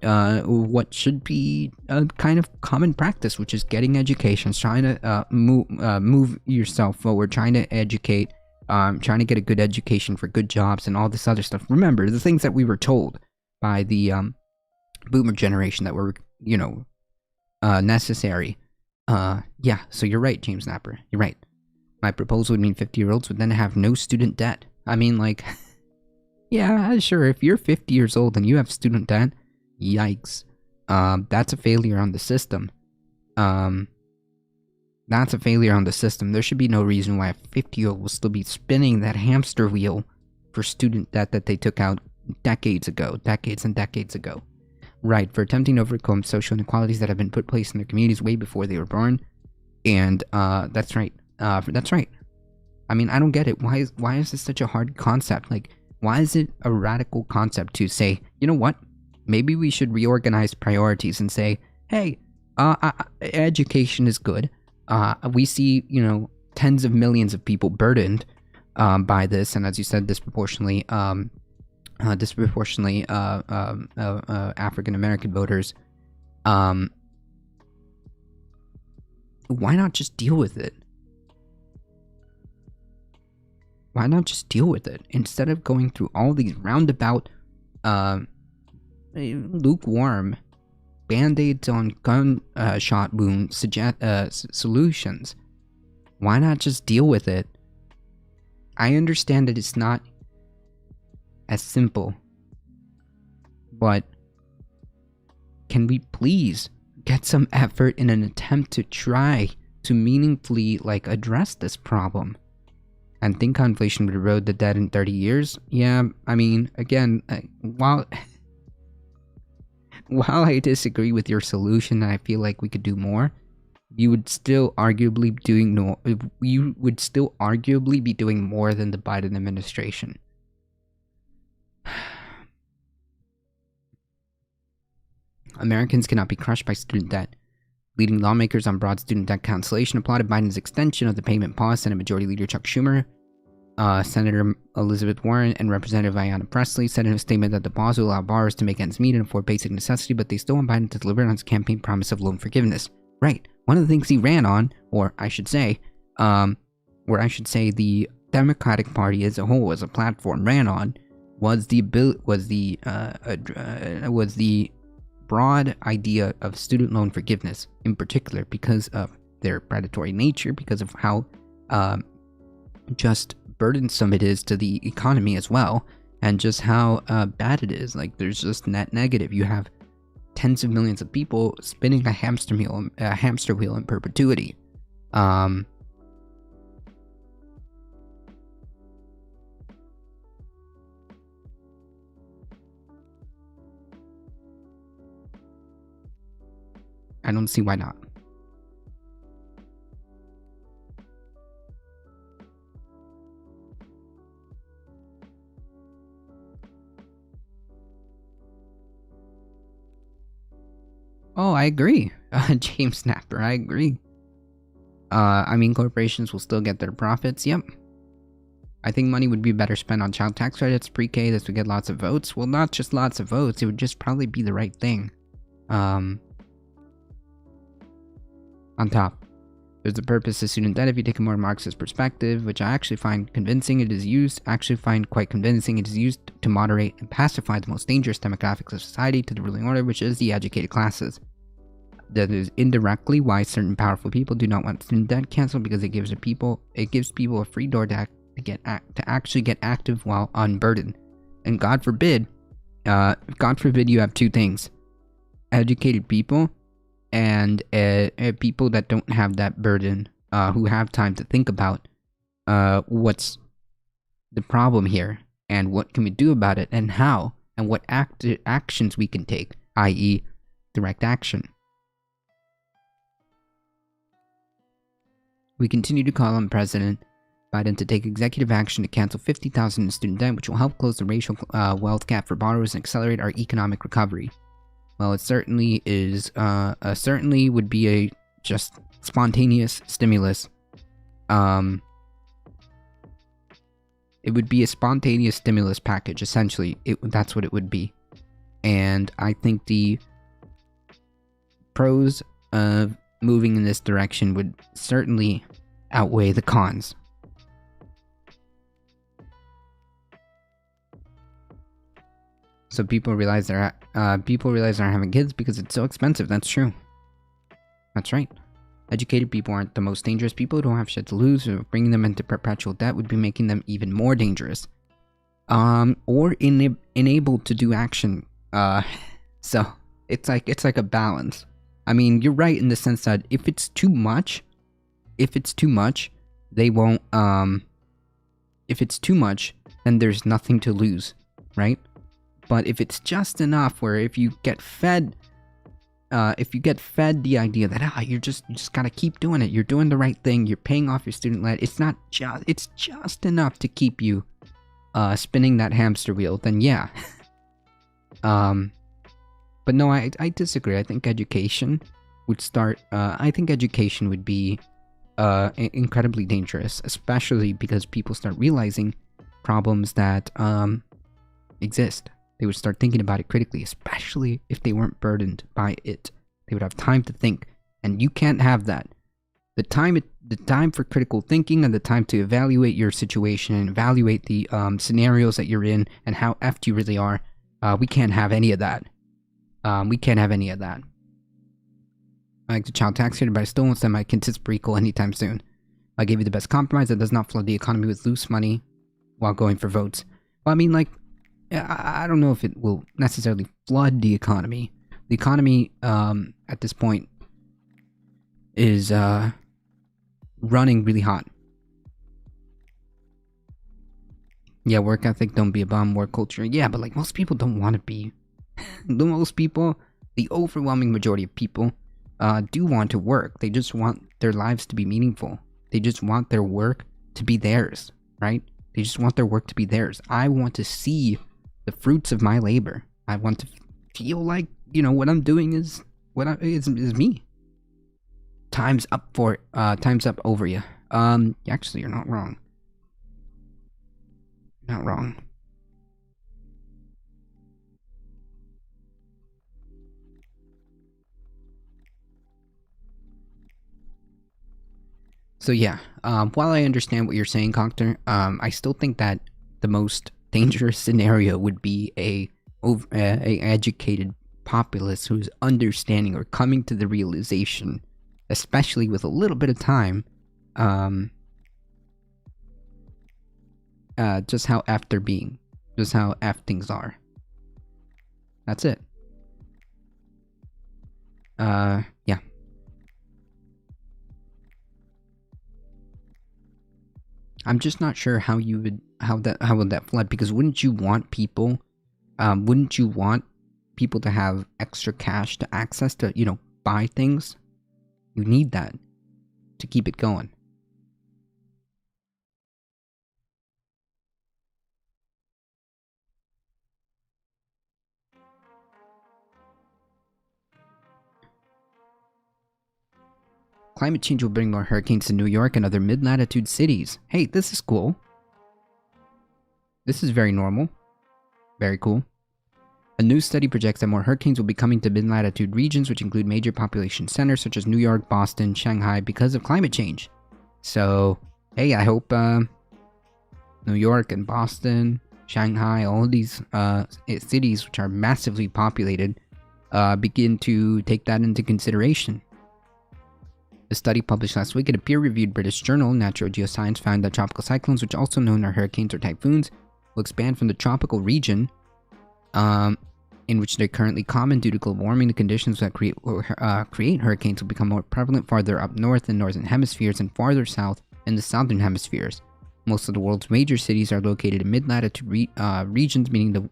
should be a kind of common practice, which is getting educations, trying to move yourself forward, trying to educate, trying to get a good education for good jobs and all this other stuff. Remember, the things that we were told by the boomer generation that were, you know, necessary. Yeah, so you're right, James Napper. You're right. My proposal would mean 50-year-olds would then have no student debt. I mean, like, yeah, sure, if you're 50 years old and you have student debt, yikes. That's a failure on the system. That's a failure on the system. There should be no reason why a 50-year-old will still be spinning that hamster wheel for student debt that they took out decades and decades ago. Right, for attempting to overcome social inequalities that have been put place in their communities way before they were born. And, that's right. That's right. I mean, I don't get it. Why is this such a hard concept? Like, why is it a radical concept to say, you know what? Maybe we should reorganize priorities and say, hey, education is good. We see, you know, tens of millions of people burdened by this, and as you said, disproportionately African American voters. Why not just deal with it? Why not just deal with it instead of going through all these roundabout, lukewarm band-aids on gunshot wound solutions? Why not just deal with it? I understand that it's not as simple, but can we please get some effort in an attempt to try to meaningfully, like, address this problem? And think how inflation would erode the debt in 30 years? Yeah, I mean, again, while I disagree with your solution, I feel like we could do more. you would still arguably be doing more than the Biden administration. Americans cannot be crushed by student debt. Leading lawmakers on broad student debt cancellation applauded Biden's extension of the payment pause. Senate Majority Leader Chuck Schumer, Senator Elizabeth Warren, and Representative Ayanna Pressley said in a statement that the pause will allow borrowers to make ends meet and afford basic necessity, but they still want Biden to deliver on his campaign promise of loan forgiveness. Right. One of the things he ran on, or I should say the Democratic Party as a whole, as a platform, ran on, was the broad idea of student loan forgiveness, in particular because of their predatory nature, because of how just burdensome it is to the economy as well, and just how bad it is. Like, there's just net negative. You have tens of millions of people spinning a hamster wheel in perpetuity. I don't see why not. Oh, I agree. James Snapper, I agree. I mean, corporations will still get their profits, yep. I think money would be better spent on child tax credits, pre-K, this would get lots of votes. Well, not just lots of votes, it would just probably be the right thing. On top, there's the purpose of student debt if you take a more Marxist perspective, which I actually find quite convincing. It is used to moderate and pacify the most dangerous demographics of society to the ruling order, which is the educated classes. That is indirectly why certain powerful people do not want student debt canceled, because it gives people a free door to actually get active while unburdened. And God forbid you have two things: educated people and people that don't have that burden, who have time to think about what's the problem here and what can we do about it and how and what actions we can take, i.e. direct action. We continue to call on President Biden to take executive action to cancel $50,000 in student debt, which will help close the racial wealth gap for borrowers and accelerate our economic recovery. Well, it certainly is, certainly would be a just spontaneous stimulus. It would be a spontaneous stimulus package, essentially. That's what it would be. And I think the pros of moving in this direction would certainly outweigh the cons. So people realize they're having kids because it's so expensive. That's true. That's right. Educated people aren't the most dangerous people who don't have shit to lose, or bringing them into perpetual debt would be making them even more dangerous. Or enabled to do action. So it's like a balance. I mean, you're right in the sense that if it's too much, they won't, if it's too much, then there's nothing to lose, right? But if it's just enough where if you get fed the idea that you just gotta keep doing it, you're doing the right thing, you're paying off your student debt, it's just enough to keep you spinning that hamster wheel, then yeah. But no, I disagree. I think education would be incredibly dangerous, especially because people start realizing problems that exist. They would start thinking about it critically, especially if they weren't burdened by it. They would have time to think, and you can't have that. The time for critical thinking and the time to evaluate your situation and evaluate the scenarios that you're in and how effed you really are, we can't have any of that. I like the child tax credit, but I still won't send my kids to preschool anytime soon. I gave you the best compromise that does not flood the economy with loose money while going for votes. Well, I mean, like, I don't know if it will necessarily flood the economy. The economy, at this point, is running really hot. Yeah, work ethic, don't be a bum, work culture. Yeah, but like, most people don't want to be. Most people, the overwhelming majority of people, do want to work. They just want their lives to be meaningful. They just want their work to be theirs, right? They just want their work to be theirs. I want to see the fruits of my labor. I want to feel like, you know, what I'm doing is is me. Time's up over you. Actually, you're not wrong. Not wrong. So yeah, while I understand what you're saying, Cocter, I still think that the most dangerous scenario would be a educated populace who's understanding or coming to the realization, especially with a little bit of time, just how F they're being, just how F things are. That's it. Yeah. I'm just not sure how would that flood, because wouldn't you want people to have extra cash to access to, you know, buy things? You need that to keep it going. Climate change will bring more hurricanes to New York and other mid-latitude cities. Hey, this is cool. This is very normal. Very cool. A new study projects that more hurricanes will be coming to mid-latitude regions, which include major population centers such as New York, Boston, Shanghai, because of climate change. So, hey, I hope New York and Boston, Shanghai, all of these cities, which are massively populated, begin to take that into consideration. A study published last week in a peer-reviewed British journal, Natural Geoscience, found that tropical cyclones, which are also known as hurricanes or typhoons, will expand from the tropical region in which they're currently common due to global warming. The conditions that create hurricanes will become more prevalent farther up north in northern hemispheres and farther south in the southern hemispheres. Most of the world's major cities are located in mid-latitude regions, meaning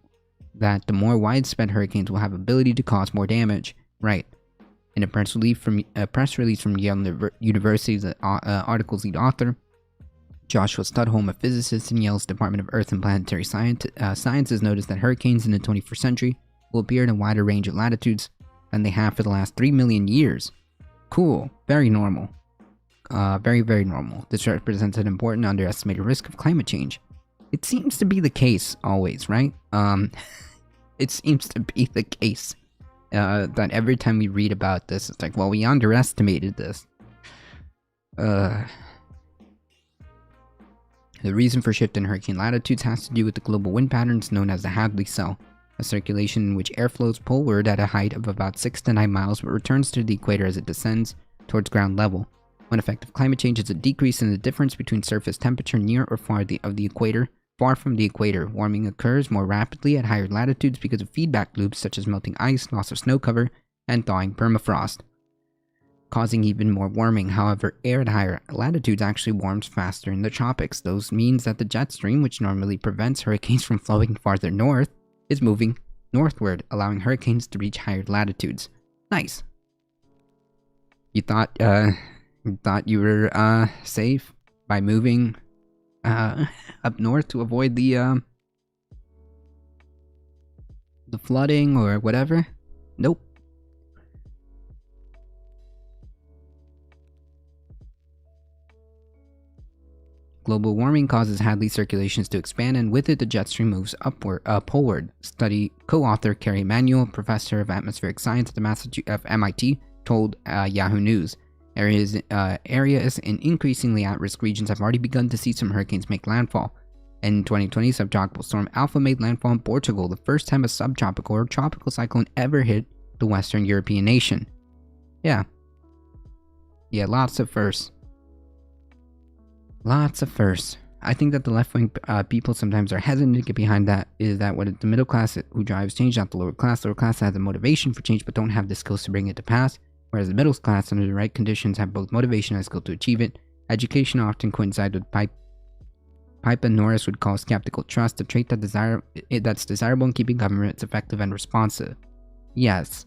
that the more widespread hurricanes will have ability to cause more damage. Right. In a press release from Yale University's article's lead author, Joshua Studholm, a physicist in Yale's Department of Earth and Planetary Sciences, noticed that hurricanes in the 21st century will appear in a wider range of latitudes than they have for the last 3 million years. Cool. Very normal. Very, very normal. This represents an important underestimated risk of climate change. It seems to be the case always, right? It seems to be the case. That every time we read about this, it's like, well, we underestimated this. The reason for shift in hurricane latitudes has to do with the global wind patterns known as the Hadley cell, a circulation in which air flows poleward at a height of about 6 to 9 miles but returns to the equator as it descends towards ground level. One effect of climate change is a decrease in the difference between surface temperature near or far from the equator. Warming occurs more rapidly at higher latitudes because of feedback loops such as melting ice, loss of snow cover, and thawing permafrost, causing even more warming. However, air at higher latitudes actually warms faster in the tropics. This means that the jet stream, which normally prevents hurricanes from flowing farther north, is moving northward, allowing hurricanes to reach higher latitudes. Nice. You thought you were safe by moving up north to avoid the flooding or whatever? Nope. Global warming causes Hadley circulations to expand, and with it the jet stream moves poleward. Study co-author Carrie Emanuel, professor of atmospheric science at MIT, told Yahoo News. Areas in increasingly at-risk regions have already begun to see some hurricanes make landfall. In 2020, subtropical storm Alpha made landfall in Portugal, the first time a subtropical or tropical cyclone ever hit the Western European nation. Yeah, lots of firsts. Lots of firsts. I think that the left-wing people sometimes are hesitant to get behind that. Is that what the middle class who drives change, not the lower class? Lower class has a motivation for change but don't have the skills to bring it to pass. Whereas the middle class, under the right conditions, have both motivation and skill to achieve it. Education often coincides with Pipe and Norris would call skeptical trust, a trait that's desirable in keeping governments effective and responsive. Yes.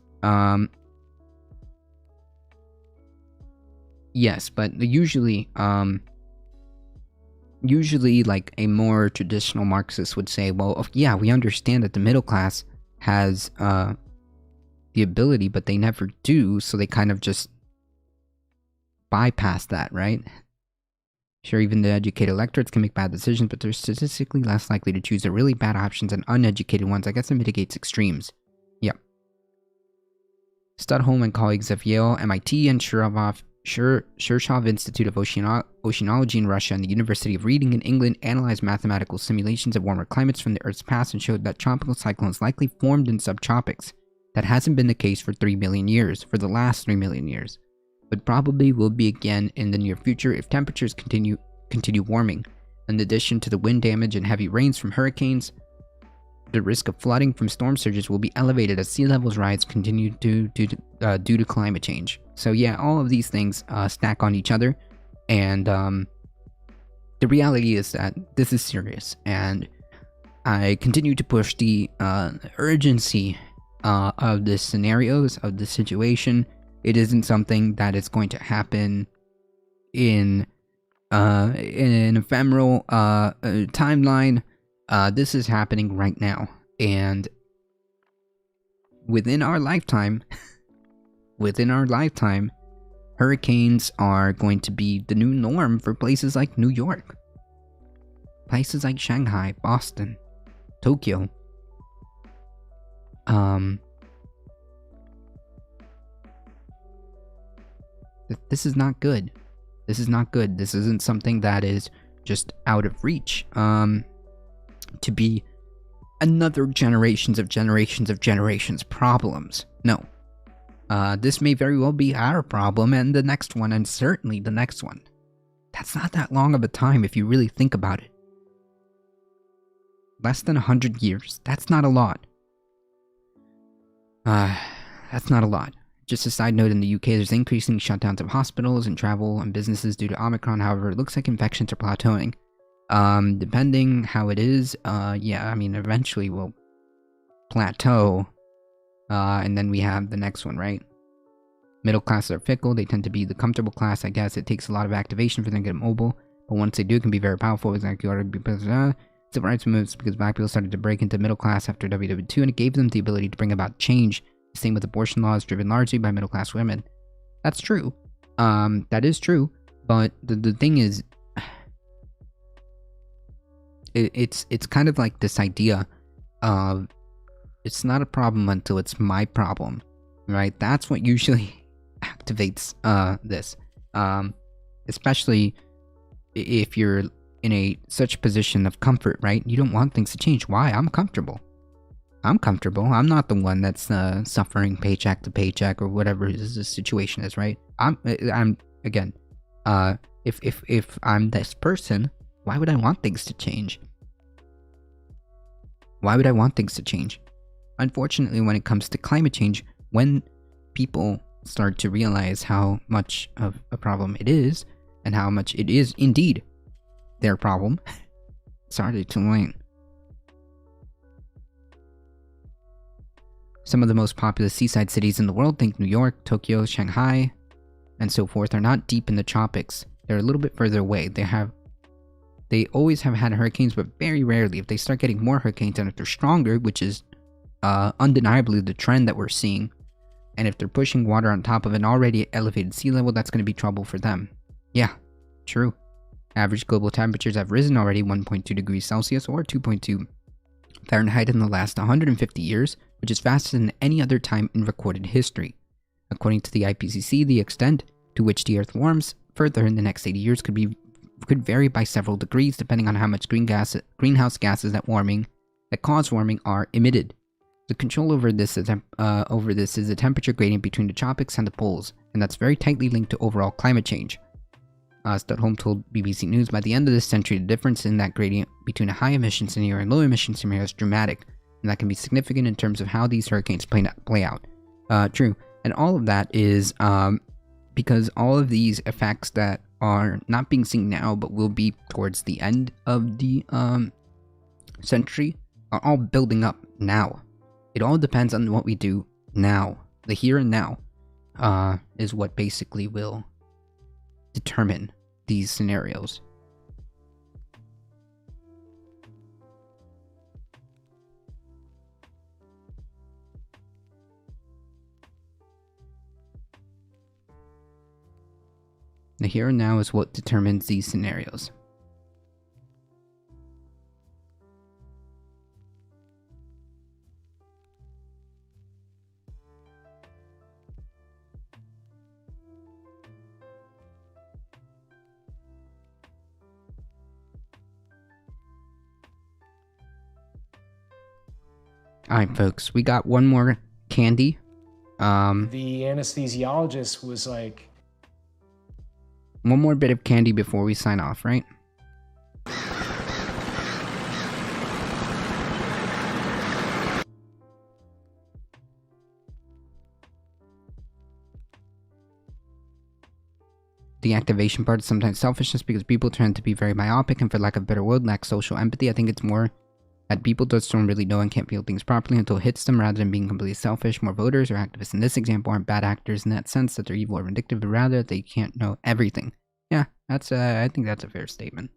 Yes, but usually like a more traditional Marxist would say, well, yeah, we understand that the middle class has the ability, but they never do, so they kind of just bypass that, right? Sure, even the educated electorates can make bad decisions, but they're statistically less likely to choose the really bad options than uneducated ones. I guess it mitigates extremes. Yep. Studholm and colleagues of Yale, MIT, and Shirshov Institute of Oceanology in Russia and the University of Reading in England analyzed mathematical simulations of warmer climates from the Earth's past and showed that tropical cyclones likely formed in subtropics. That hasn't been the case for the last 3 million years. But probably will be again in the near future if temperatures continue warming. In addition to the wind damage and heavy rains from hurricanes, the risk of flooding from storm surges will be elevated as sea levels rise continue due to climate change. So yeah, all of these things stack on each other, and the reality is that this is serious, and I continue to push the urgency of the scenarios, of the situation. It isn't something that is going to happen in an ephemeral timeline. This is happening right now, and within our lifetime, hurricanes are going to be the new norm for places like New York, places like Shanghai, Boston, Tokyo. This is not good. This is not good. This isn't something that is just out of reach. To be another generations of generations problems. No. This may very well be our problem and the next one, and certainly the next one. That's not that long of a time if you really think about it. Less than 100 years. That's not a lot. That's not a lot. Just a side note, in the UK, there's increasing shutdowns of hospitals and travel and businesses due to Omicron. However, it looks like infections are plateauing. Depending how it is, yeah, I mean, eventually we'll plateau. And then we have the next one, right? Middle classes are fickle. They tend to be the comfortable class, I guess. It takes a lot of activation for them to get mobile. But once they do, it can be very powerful. Exactly. Civil rights moves because black people started to break into middle class after WW2, and it gave them the ability to bring about change. Same with abortion laws driven largely by middle class women. That's true. That is true. But the thing is, it's kind of like this idea of it's not a problem until it's my problem, right? That's what usually activates this. Especially if you're in such position of comfort, right? You don't want things to change. Why? I'm comfortable. I'm not the one that's suffering paycheck to paycheck or whatever the situation is, right? I'm again, if I'm this person, why would I want things to change? Why would I want things to change? Unfortunately, when it comes to climate change, when people start to realize how much of a problem it is, and how much it is indeed their problem, it's already too late. Some of the most populous seaside cities in the world, think New York, Tokyo, Shanghai, and so forth, are not deep in the tropics. They're a little bit further away. They always have had hurricanes, but very rarely. If they start getting more hurricanes, and if they're stronger, which is undeniably the trend that we're seeing, and if they're pushing water on top of an already elevated sea level, that's going to be trouble for them. Yeah, true. Average global temperatures have risen already 1.2 degrees Celsius or 2.2 Fahrenheit in the last 150 years, which is faster than any other time in recorded history. According to the IPCC, the extent to which the Earth warms further in the next 80 years could vary by several degrees depending on how much greenhouse gases that cause warming are emitted. The control over this is the temperature gradient between the tropics and the poles, and that's very tightly linked to overall climate change. Studholm told BBC News, by the end of this century, the difference in that gradient between a high emission scenario and low emission scenario is dramatic, and that can be significant in terms of how these hurricanes play out. True. And all of that is because all of these effects that are not being seen now but will be towards the end of the century are all building up now. It all depends on what we do now. The here and now is what basically will determine these scenarios? The here and now is what determines these scenarios. Alright folks, we got one more candy. The anesthesiologist was like, One more bit of candy before we sign off, right? The activation part is sometimes selfishness because people tend to be very myopic and, for lack of a better word, lack social empathy. I think it's more that people just don't really know and can't feel things properly until it hits them, rather than being completely selfish. More voters or activists in this example aren't bad actors in that sense that they're evil or vindictive, but rather they can't know everything. Yeah, that's I think that's a fair statement.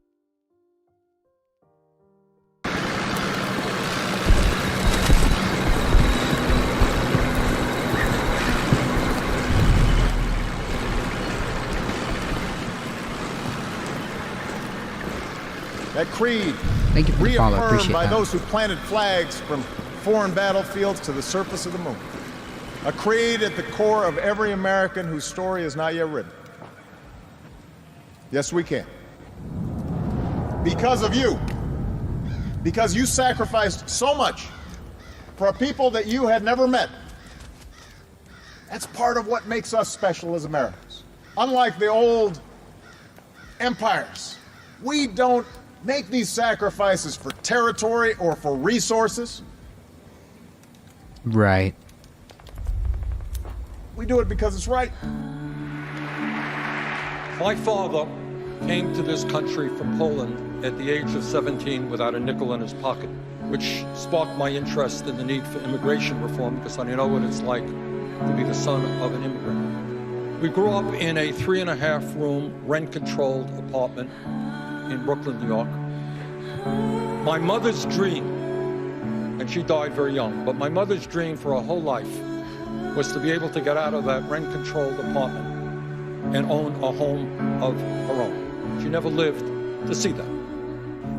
That creed, Thank you for the follow, appreciate by that. those who planted flags from foreign battlefields to the surface of the moon. A creed at the core of every American whose story is not yet written. Yes, we can. Because of you. Because you sacrificed so much for a people that you had never met. That's part of what makes us special as Americans. Unlike the old empires, we don't make these sacrifices for territory or for resources. Right. We do it because it's right. My father came to this country from Poland at the age of 17 without a nickel in his pocket, which sparked my interest in the need for immigration reform because I know what it's like to be the son of an immigrant. We grew up in a 3.5-room, rent-controlled apartment in Brooklyn, New York. My mother's dream, and she died very young, but my mother's dream for her whole life was to be able to get out of that rent-controlled apartment and own a home of her own. She never lived to see that.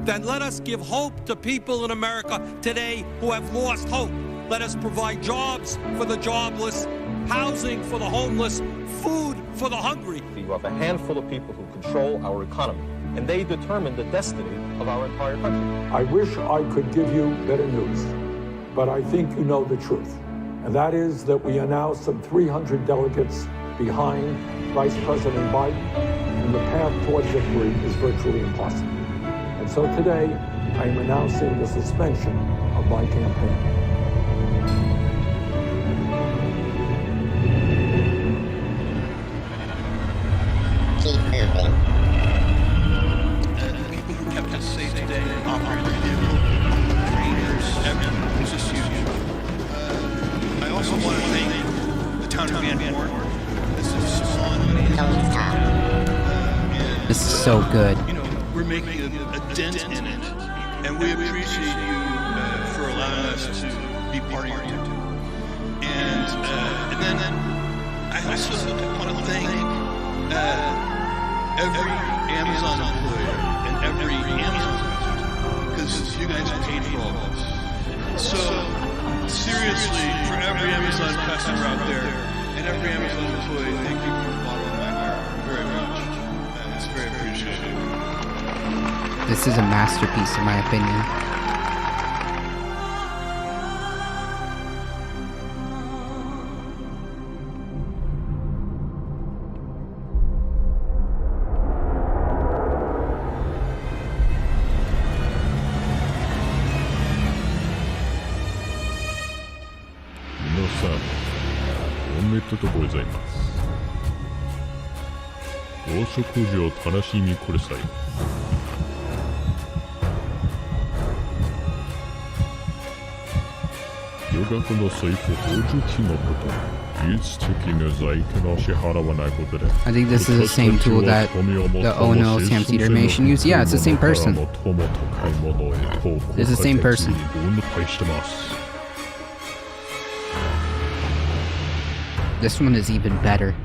Then let us give hope to people in America today who have lost hope. Let us provide jobs for the jobless, housing for the homeless, food for the hungry. You have a handful of people who control our economy, and they determine the destiny of our entire country. I wish I could give you better news, but I think you know the truth. And that is that we are now some 300 delegates behind Vice President Biden, and the path toward victory is virtually impossible. And so today, I am announcing the suspension of my campaign. Keep moving. The people who kept us safe today, operators, trainers, everyone, it's just huge. I also want to thank the town of Van Horn. This is This is so good. You know, we're making a dent in it, and we appreciate you for allowing us to be part of your team. And then I also want to thank every Amazon employer and every Amazon user, because you guys paid for all this. So seriously, for every Amazon customer out there and every Amazon employee, thank you from the bottom of my heart very much. It's very appreciated. This is a masterpiece in my opinion. I think this is the same tool that the Ono Samseed animation used. Yeah, it's the same person. It's the same person. This one is even better.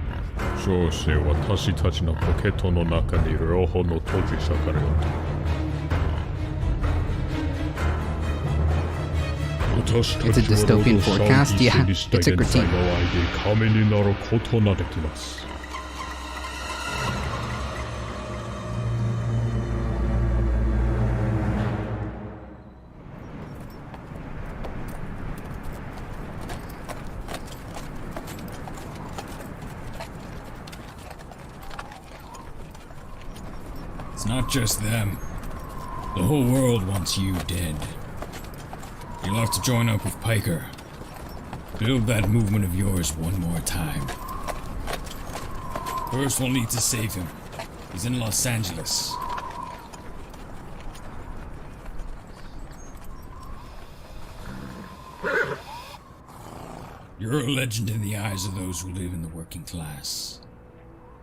It's a dystopian forecast? Yeah, it's a critique. It's not just them. The whole world wants you dead. You'll have to join up with Piker. Build that movement of yours one more time. First, we'll need to save him. He's in Los Angeles. You're a legend in the eyes of those who live in the working class.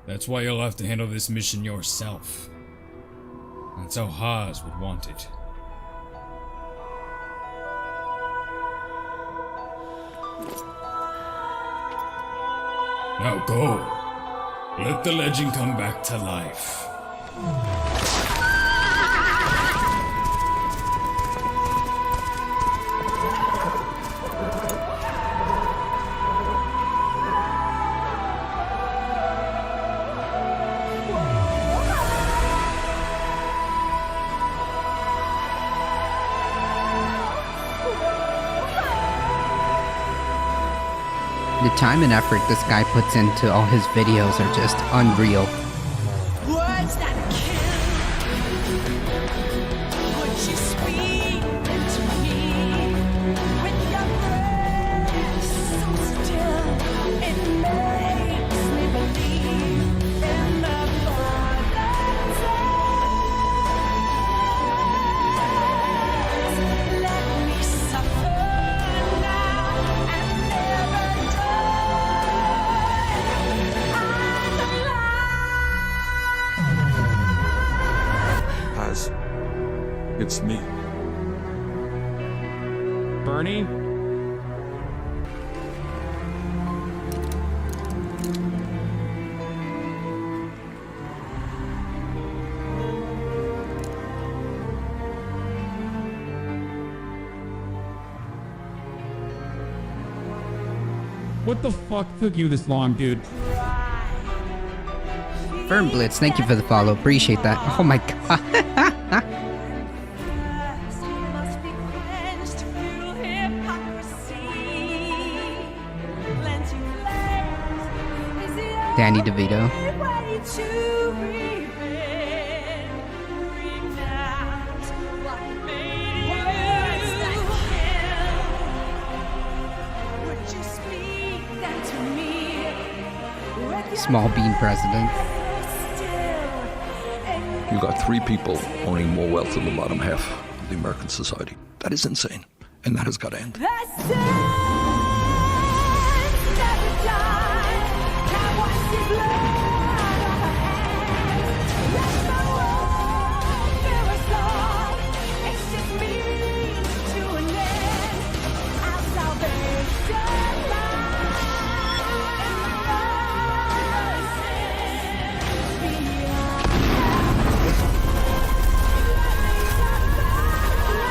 That's why you'll have to handle this mission yourself. That's how Haas would want it. Now go. Let the legend come back to life. The time and effort this guy puts into all his videos are just unreal. Words that kill. Would you speak into me with your breath so still? It makes me believe in the Fraudulent. Let me suffer now and never It's me. Bernie? What the fuck took you this long, dude? Firm Blitz, thank you for the follow. Appreciate that. Oh my god. Danny DeVito. Small bean president. You got 3 people owning more wealth than the bottom half of the American society. That is insane, and that has got to end.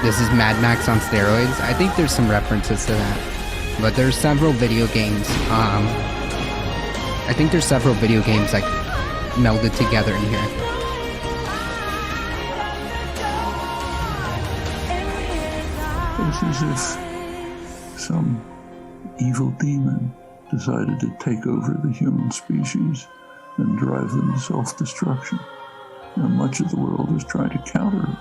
This is Mad Max on steroids. I think there's some references to that. But there's several video games. I think there's several video games like melded together in here. It's as if some evil demon decided to take over the human species and drive them to self-destruction. And much of the world is trying to counter it.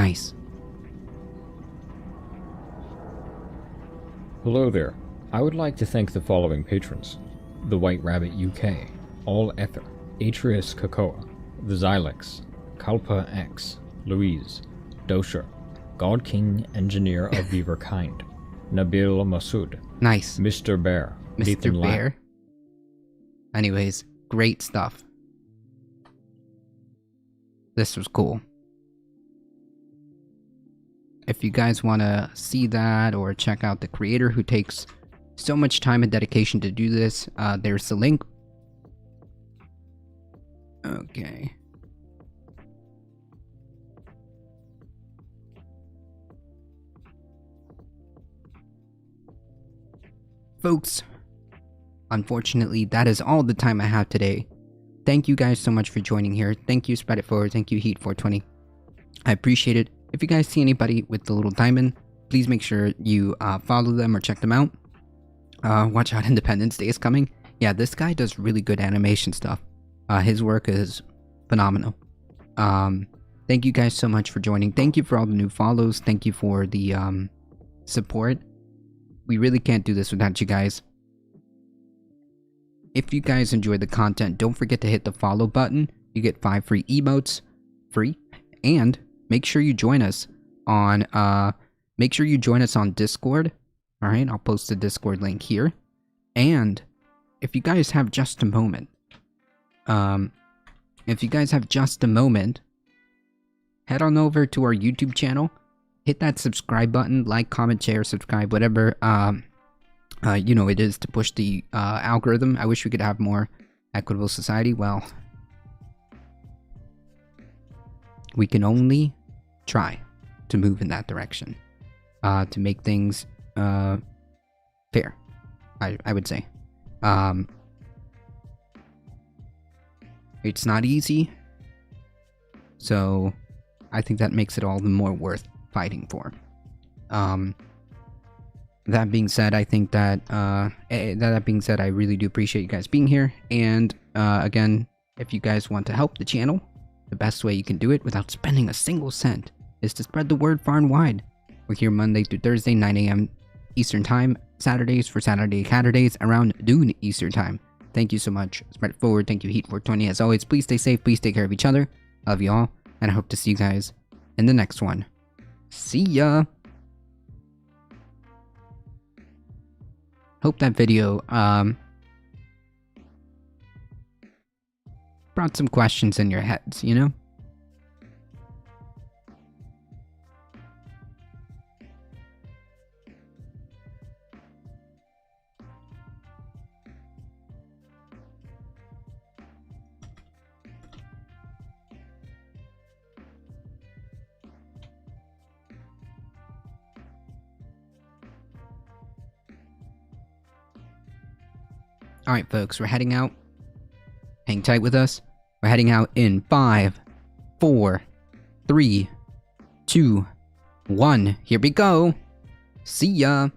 Nice. Hello there. I would like to thank the following patrons: The White Rabbit UK, All Ether, Atreus Kakoa, The Xylex, Kalpa X, Louise, Dosher, God King Engineer of Beaver Kind, Nabil Masood, Nice. Mr. Bear, Mr. Nathan Lapp. Bear. Anyways, great stuff. This was cool. If you guys want to see that or check out the creator who takes so much time and dedication to do this, there's the link. Okay. Folks, unfortunately, that is all the time I have today. Thank you guys so much for joining here. Thank you, Spread It Forward. Thank you, Heat420. I appreciate it. If you guys see anybody with the little diamond, please make sure you follow them or check them out. Watch out, Independence Day is coming. Yeah, this guy does really good animation stuff. His work is phenomenal. Thank you guys so much for joining. Thank you for all the new follows. Thank you for the support. We really can't do this without you guys. If you guys enjoy the content, don't forget to hit the follow button. You get 5 free emotes, free, and make sure you join us on Discord. All right, I'll post the Discord link here. And if you guys have just a moment, head on over to our YouTube channel. Hit that subscribe button, like, comment, share, subscribe, whatever it is to push the algorithm. I wish we could have more equitable society. Well, we can only try to move in that direction, to make things fair, I would say. It's not easy, so I think that makes it all the more worth fighting for. That being said, I think that I really do appreciate you guys being here. And again, if you guys want to help the channel, the best way you can do it without spending a single cent is to spread the word far and wide. We're here Monday through Thursday, 9 a.m. Eastern Time. Saturdays for Saturday Saturdays around noon Eastern Time. Thank you so much. Spread it forward. Thank you, Heat420. As always, please stay safe. Please take care of each other. I love you all. And I hope to see you guys in the next one. See ya! Hope that video brought some questions in your heads, you know? Alright, folks, we're heading out. Hang tight with us. We're heading out in 5, 4, 3, 2, 1. Here we go. See ya.